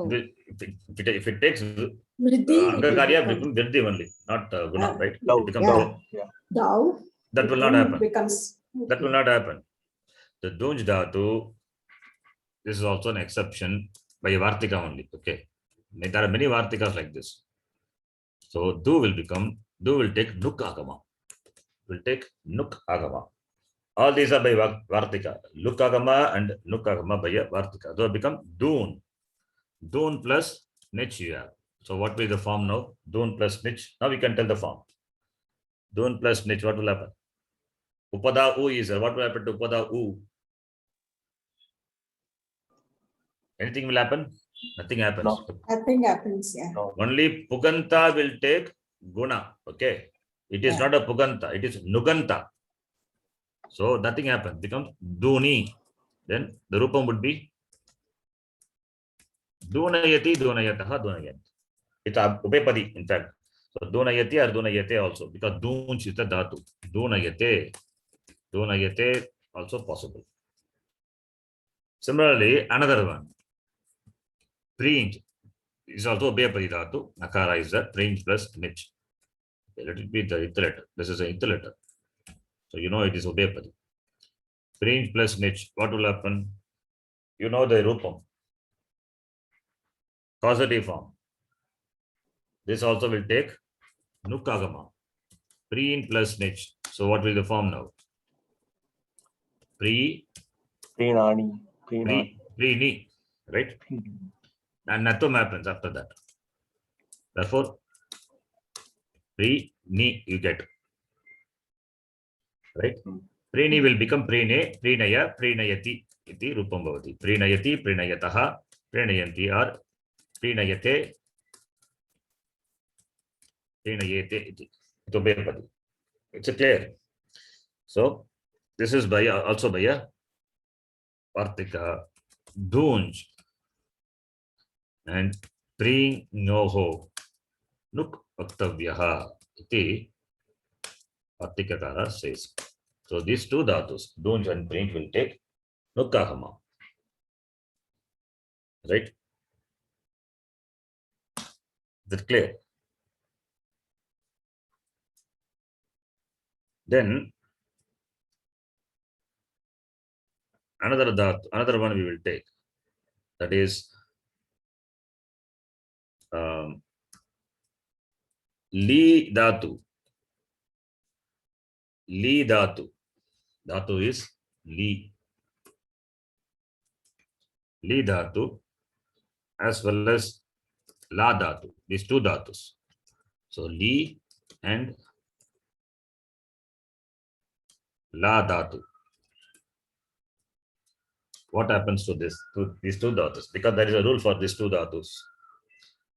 If it takes Vriddhi. Angakarya become Vriddhi only, not Guna, right? Dau. It becomes Yeah. Yeah. Dau. that will not Then happen. Becomes. That will not happen. The Dunj Dhatu, this is also an exception by a Vartika only. Okay. There are many Vartikas like this. So Do will take Nuk Agama. Will take Nuk Agama. All these are by Vartika. Luk Agama and Nuk Agama by a Vartika. So become Dun. Dun plus Nich you have. So what will be the form now? Dun plus Nich. Now we can tell the form. Dun plus Nich, what will happen? Upada U is there. What will happen to Upada U? Anything will happen? Nothing happens. No. Nothing happens. Yeah. No. Only Puganta will take Guna. Okay. It is Yeah. not a Puganta. It is Nuganta. So nothing happens. Becomes Duni. Then the Rupam would be Dunayati, Dunayataha, Dunayanti. It's a Upepadi, in fact. So Dunayati or Dunayate also. Because Dunch is the Dhatu. Dunayate. Dunayate also possible. Similarly, another one. Prinj is also Upepadi Dhatu. Nakara is the Prinj plus Nich. Okay, let it be the ith letter. This is an ith letter. So you know it is Upepadi. Prinj plus Nich. What will happen? You know the Rupam. Causative form. This also will take Nukagama. Preen plus Nich. So what will the form now? Preenani. Preeni, right? And Natum happens after that. Therefore, Preeni you get. Right? Preeni will become Preene, Preenaya, Preenayati, iti Rupam bhavati. Preenayati, Preenayataha, Preenayanti or Preenayate, Preenayate iti. It's clear. So this is by also by a Partika, Dunj, and Pring Noho, Nuk Vaktavyaha, iti Partikakara says. So these two dhatus, Dunj and Pring, will take Nukahama. Right? Is that clear? Then another one we will take. That is Li Dhatu. Li Dhatu. Dhatu is Li. Li Dhatu as well as La Dhatu. These two Dhatus. So Li and La Dhatu. What happens to this? To these two Dhatus? Because there is a rule for these two Dhatus.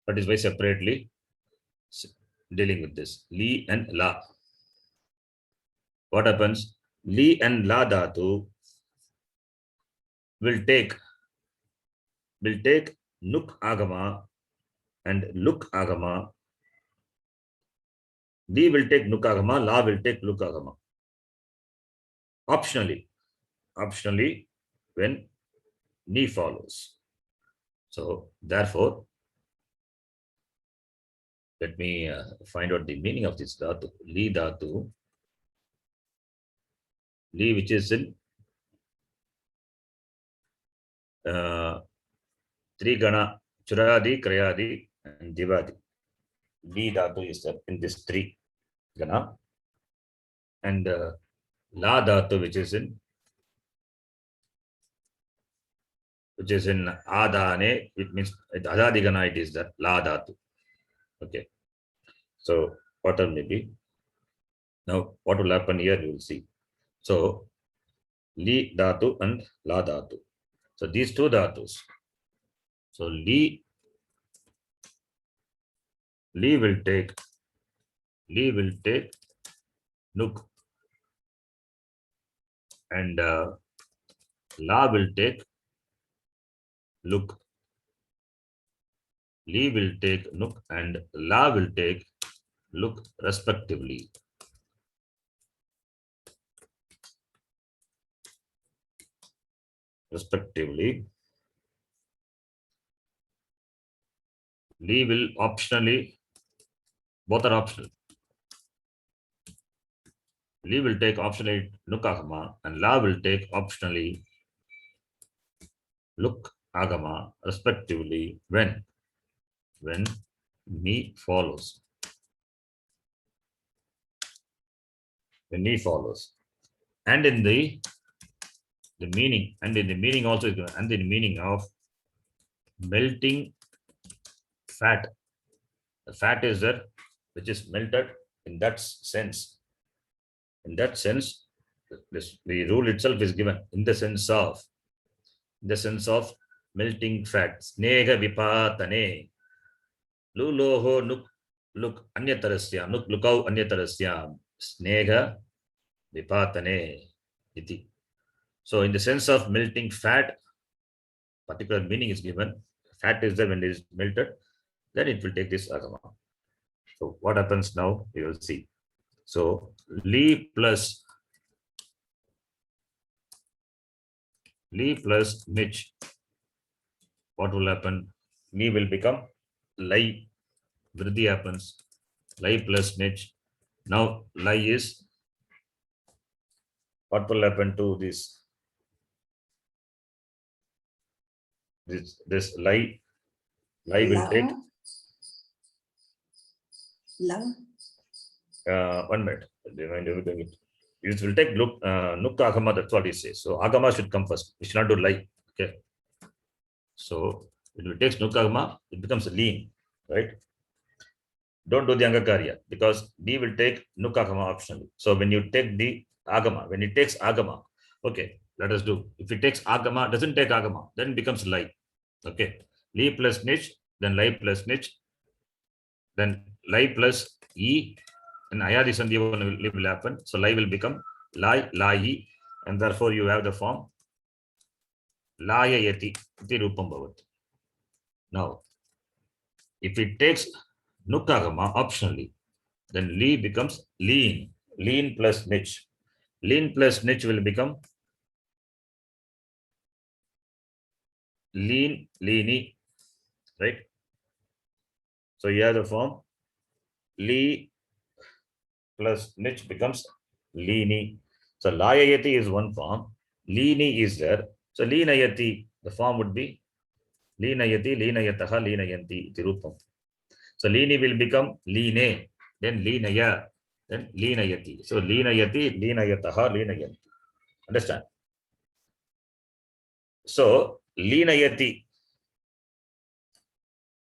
That is why separately dealing with this. Li and La. What happens? Li and La Dhatu will take Nuk Agama and Luk Agama. Li will take Nuk Agama, La will take Luk Agama. Optionally, when Ni follows. So therefore, let me find out the meaning of this Dhatu. Li Dhatu. Li, which is in three Gana, Churadi, Krayadi, and Divadi. Li Dhatu is in this three Gana. And La Dhatu, which is in Adane, it means Adadi Gana, it is that La Dhatu. Okay. So what may be? Now what will happen here, you will see. So Li Dhatu and La Dhatu. So these two Dhatus. So Li will take Nuk, and La will take Luk. Li will take Nuk and La will take Luk respectively. Li will optionally, both are optional. Li will take optionally Nuk Agama and La will take optionally Luk Agama respectively when Ni follows. When Ni follows. And in the meaning, also is given, and the meaning of melting fat. The fat is there, which is melted in that sense. In that sense, the rule itself is given in the sense of melting fat. Snega vipatane. Luloho nuk anyatarasya. Nuk lukau anyatarasya. Snega vipatane. Iti. So in the sense of melting fat, particular meaning is given. Fat is there when it is melted, then it will take this agama. So what happens now? You will see. So Li plus Mich. What will happen? Li will become Lai. Vriddhi happens. Lai plus Mich. Now Lai is. What will happen to this? This Lai will take. One minute. It will take Nuk Agama, that's what he says. So Agama should come first. We should not do Lai. Okay. So it will take Nuk Agama, it becomes lean, right? Don't do the Angakarya because D will take Nuk Agama optionally. So when you take the Agama, when it takes Agama, okay, let us do. If it takes Agama, doesn't take Agama, then it becomes Lai. Okay. Li plus Nich, then Lai plus Nich, then Lai plus E, and Ayadi Sandhi will happen. So Lai will become Lai, Lai, and therefore you have the form layayati iti rupam bhavati. Now, if it takes nukagama optionally, then li becomes lean. Lean plus nich. Lean plus nich will become lean, leany, right? So you have the form li plus nich becomes leany. So layayati is one form, leany is there. So leenayati, the form would be leenayati, leenayataha, leenayanti iti rupam. So leany will become leane, then leenaya, then leenayati. So leenayati, leenayataha, leenayanti. Understand? So leenayati.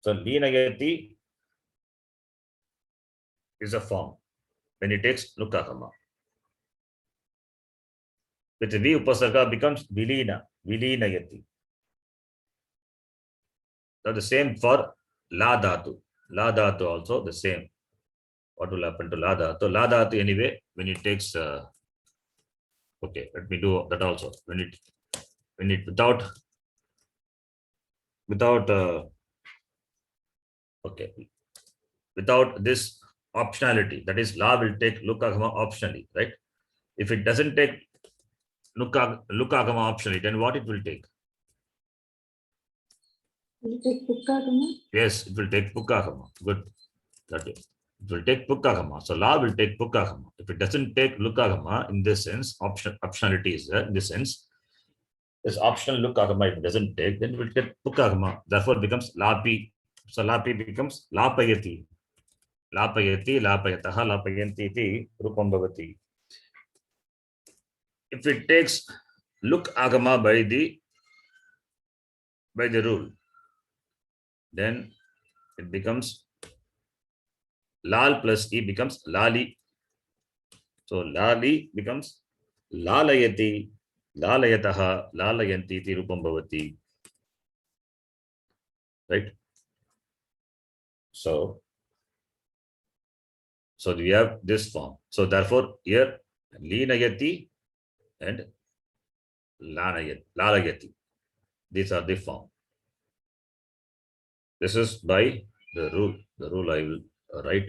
So leenayati is a form when it takes nukagama. With V upasarga becomes vilina, vilinayati. So the same for la dhatu. La dhatu also the same. What will happen to la dhatu? La dhatu anyway, when it takes, okay, let me do that also. When it without, okay, without this optionality, that is la will take lukagama optionally, right? If it doesn't take lukagama optionally, then what it will take? Will it take Pukkagama? Yes, it will take Pukkagama. Good. That is. It will take Pukkagama. So la will take Pukkagama. If it doesn't take Lukagama in this sense, optionality is there in this sense. This optional Lukagama, if it doesn't take, then it will take Pukkagama. Therefore, it becomes Lapi. So Lapi becomes Lapayati. Lapayati, Lapayataha, Lapayanti iti Rupam bhavati. If it takes Lukagama by the rule, then it becomes lal plus e becomes lali. So lali becomes lalayati, lalayataha, lalayanti iti rupam bhavati. Right? So we have this form. So therefore here linayati and lalayati. These are the form. This is by the rule. The rule I will write.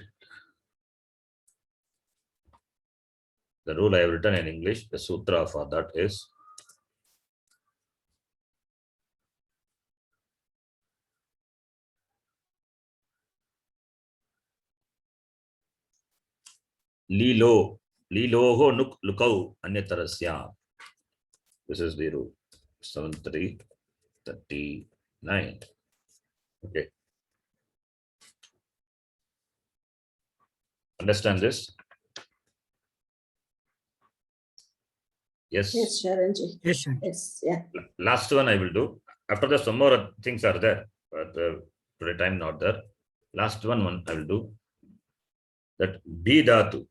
The rule I have written in English. The sutra for that is Lilo. Liloho nuk lukau anyatarasya. This is the rule. 7339. Okay. Understand this? Yes. Yes, Sharanji. Yes, sir. Yes, yeah. Last one I will do. After that, some more things are there, but today time not there. Last one I will do. That B dhatu.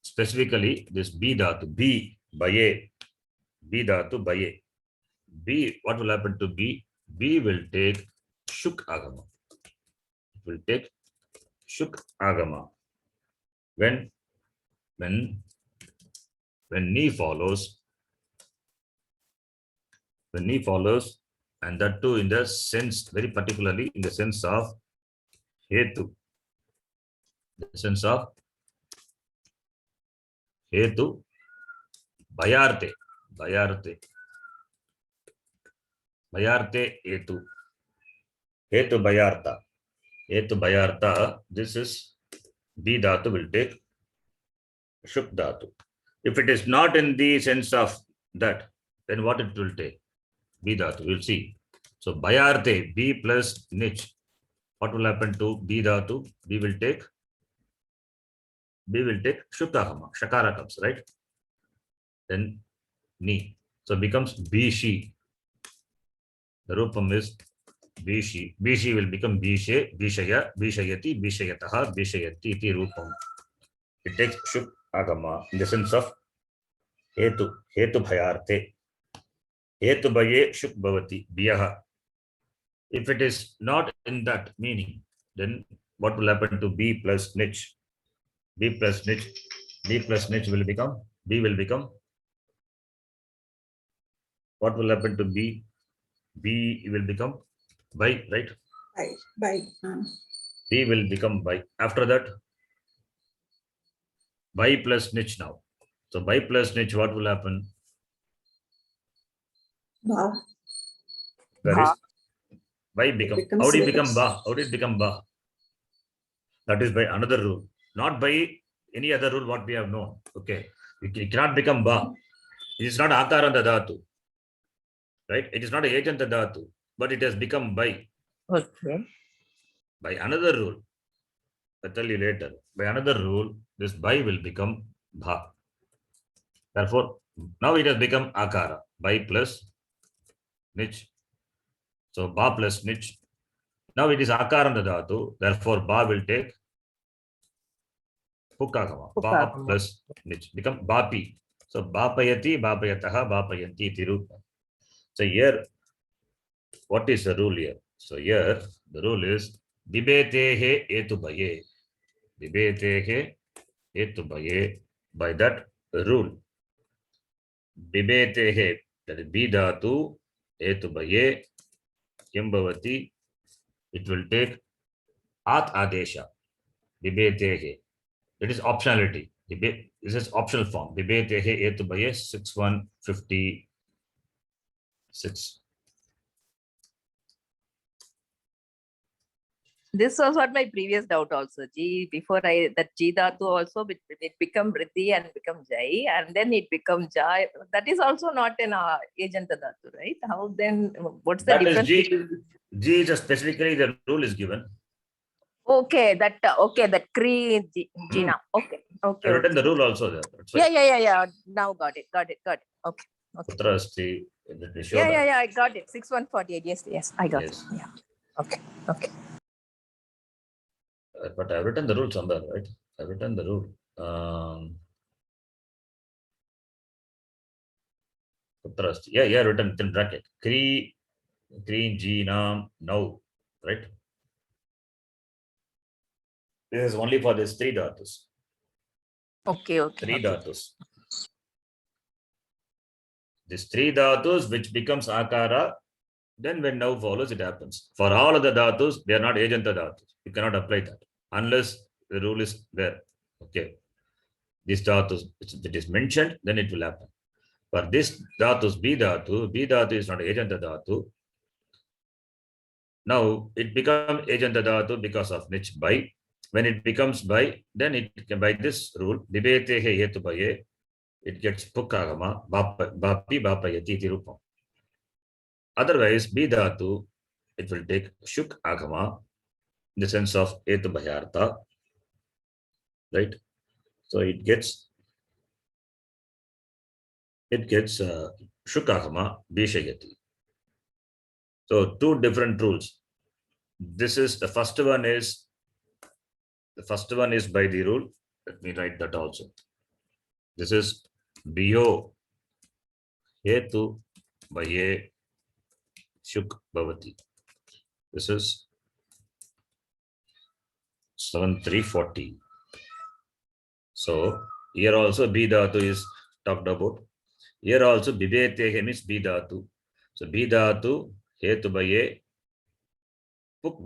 Specifically, this B dhatu, B by A. B dhatu by A. B, what will happen to B? B will take shuk agama. It will take shuk agama. When ni follows, and that too in the sense, very particularly in the sense of hetu. The sense of hetu, bayarte hetu. Hetu bayarta, this is B dhatu will take shuk dhatu. If it is not in the sense of that, then what it will take? B dhatu, we'll see. So bayarte, B plus nich. What will happen to B dhatu? B will take shukagama. Shakara comes, right? Then ni. So it becomes bishi. The rupam is bishi. Bishi will become bishe, bishaya, bishayati, bishayataha, bishayati iti rupam. It takes shuk agama in the sense of hetu bhayarte. Hetu bhaye shuk bhavati, biyaha. If it is not in that meaning, then what will happen to B plus nich? B plus nich will become, B will become what will happen to B? B will become by, right? By. B will become by. After that, by plus niche now. So by plus niche, what will happen? Ba. There is by become. becomes How did it niche. become ba? How did it become ba? That is by another rule, not by any other rule what we have known. Okay, it cannot become ba. It is not akaranta dhatu, right? It is not agent dhatu, but it has become by Okay. another rule. I'll tell you later. By another rule, this by will become bha. Therefore, now it has become akara. By plus niche. So ba plus niche. Now it is akaranta dhatu. Therefore, ba will take Pukagama. Ba Pukagama. plus niche. Become bapi. So bapayati, bapayataha, bapayanti tirupa. So here, what is the rule here? So here, the rule is Bibetehe etubaye. Bibetehe etubaye. By that rule, Bibetehe, that is bidatu etubaye, kimbavati, it will take at adesha. Bibetehe. It is optionality. This is optional form. Bibetehe etubaye 6156. This was what my previous doubt also. G before that G dhatu also it become Vriddhi and become Jai, and then it become Jai. That is also not an agent dhatu, right? How then? What's the That is difference? G. between- G is specifically the rule is given. Okay, that Kri Gina. Okay, okay. I've written Okay. the rule also there. That's why. Yeah. Now got it. Okay. Okay. Putra asti. Let me show Yeah, that. I got it. 6148. Yes, I got Yes. it. Yeah. Okay. But I've written the rule somewhere, right? I've written the rule. Putra asti. Yeah, written in bracket. Kri Jinam now, right? This is only for these three dhatus. Okay. Three dhatus. These three dhatus which becomes akara, then when now follows, it happens. For all of the dhatus, they are not agenta dhatus. You cannot apply that unless the rule is there. Okay. This dhatus, it is mentioned, then it will happen. For this dhatus, B dhatu is not agenta dhatu. Now it becomes agenta dhatu because of niche by. When it becomes by, then it can by this rule, Dibetehe hetu baye, it gets pukagama, bapi bapayati tirupam. Otherwise, B dhatu, it will take shuk agama in the sense of etu bhayartha, right? So it gets shukagama bishayati. So two different rules. This is the first one is by the rule. Let me write that also. This is bio hetu baye shuk bhavati. This is 7340. So here also B dhatu is talked about. Here also bibetehe means B dhatu. So B dhatu hetu baye puk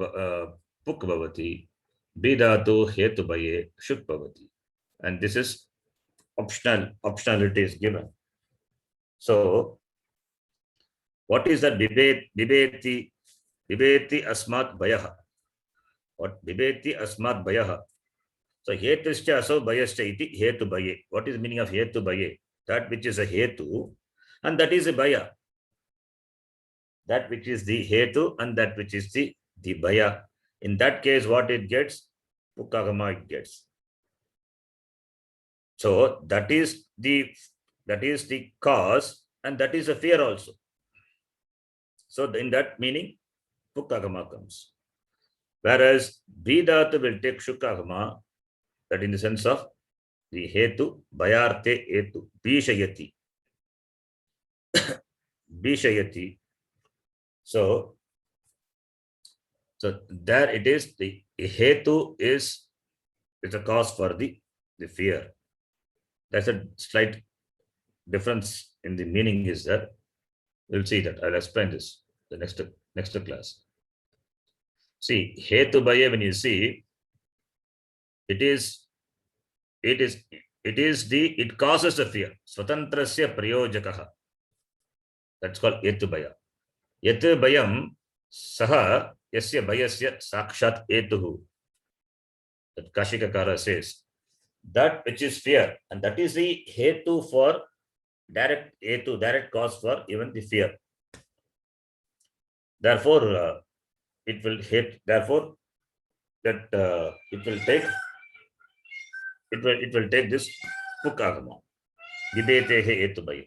bhavati. B dhatu hetu baye shuk bhavati. And this is optionality is given. So what is that bibeti asmat bayah? What bibeti asmat bayah? So hetuscha aso bayascha iti hetu baye. What is the meaning of hetu baye? That which is a hetu and that is a baya. That which is the hetu and that which is the baya. In that case, what it gets? Pukagama it gets. So that is the cause and that is a fear also. So in that meaning, Pukagama comes. Whereas Bidatu will take Shukagama, that in the sense of the Hetu, Bayarte Hetu, Bishayati. Bishayati. So there it is, the Hetu is a cause for the fear. That's a slight difference in the meaning is there. We'll see that. I'll explain this the next class. See, Hetubhaya, when you see, it causes the fear. Swatantrasya prayojakaha. That's called Hetubhaya. Yet bhayam saha yasya bhayasya sakshat etuhu. That Kashikakara says, that which is fear, and that is the hetu for direct cause for even the fear. Therefore, it will hate. Therefore, that it will take this pukagama. Videtehe etubhaya.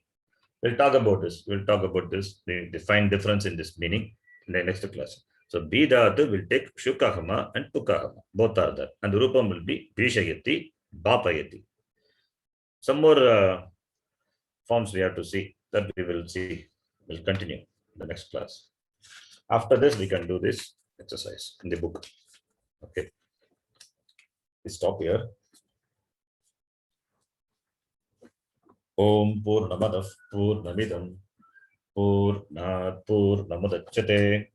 We'll talk about this. The fine difference in this meaning in the next class. So Bidatu will take Shukahama and Pukahama. Both are there. And the Rupam will be Bishayati, Bapayati. Some more forms we have to see. That we will see. We'll continue in the next class. After this, we can do this exercise in the book. Okay. We stop here. Om Purnamadah Purnamidam Purnat Purnamudachyate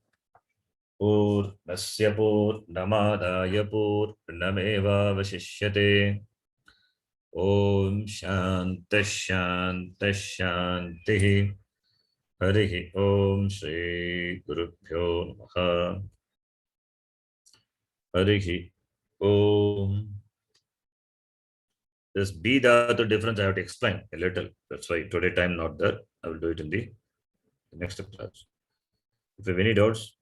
Purnasya Purnamadaya Purnameva Vashishyate. Om Shanti Shanti Shanti. Harihi Om Shri Gurubhyo Namaha. Harihi Om. This be the difference I have to explain a little. That's why today time not there. I will do it in the next class. If you have any doubts,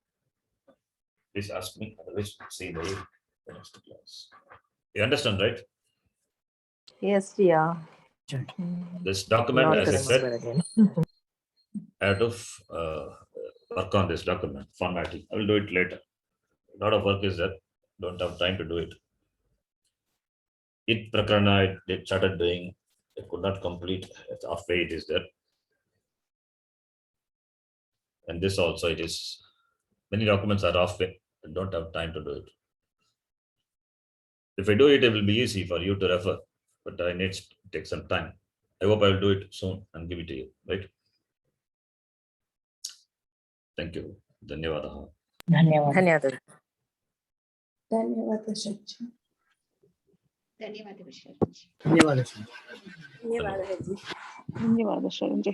please ask me. Otherwise, see the next class. You understand, right? Yes, yeah. This document, Not as I said, remember again. I have to work on this document formatting. I will do it later. A lot of work is there. Don't have time to do it. It Prakarana, it started doing. It could not complete. It's halfway it is there. And this also it is. Many documents are halfway. I don't have time to do it. If I do it, it will be easy for you to refer. But I need to take some time. I hope I will do it soon and give it to you. Right? Thank you. Dhanyavadaha. Dhanyawad. ಧನ್ಯವಾದ ಶಚಿ. ಧನ್ಯವಾದ ಶರಣಜಿ.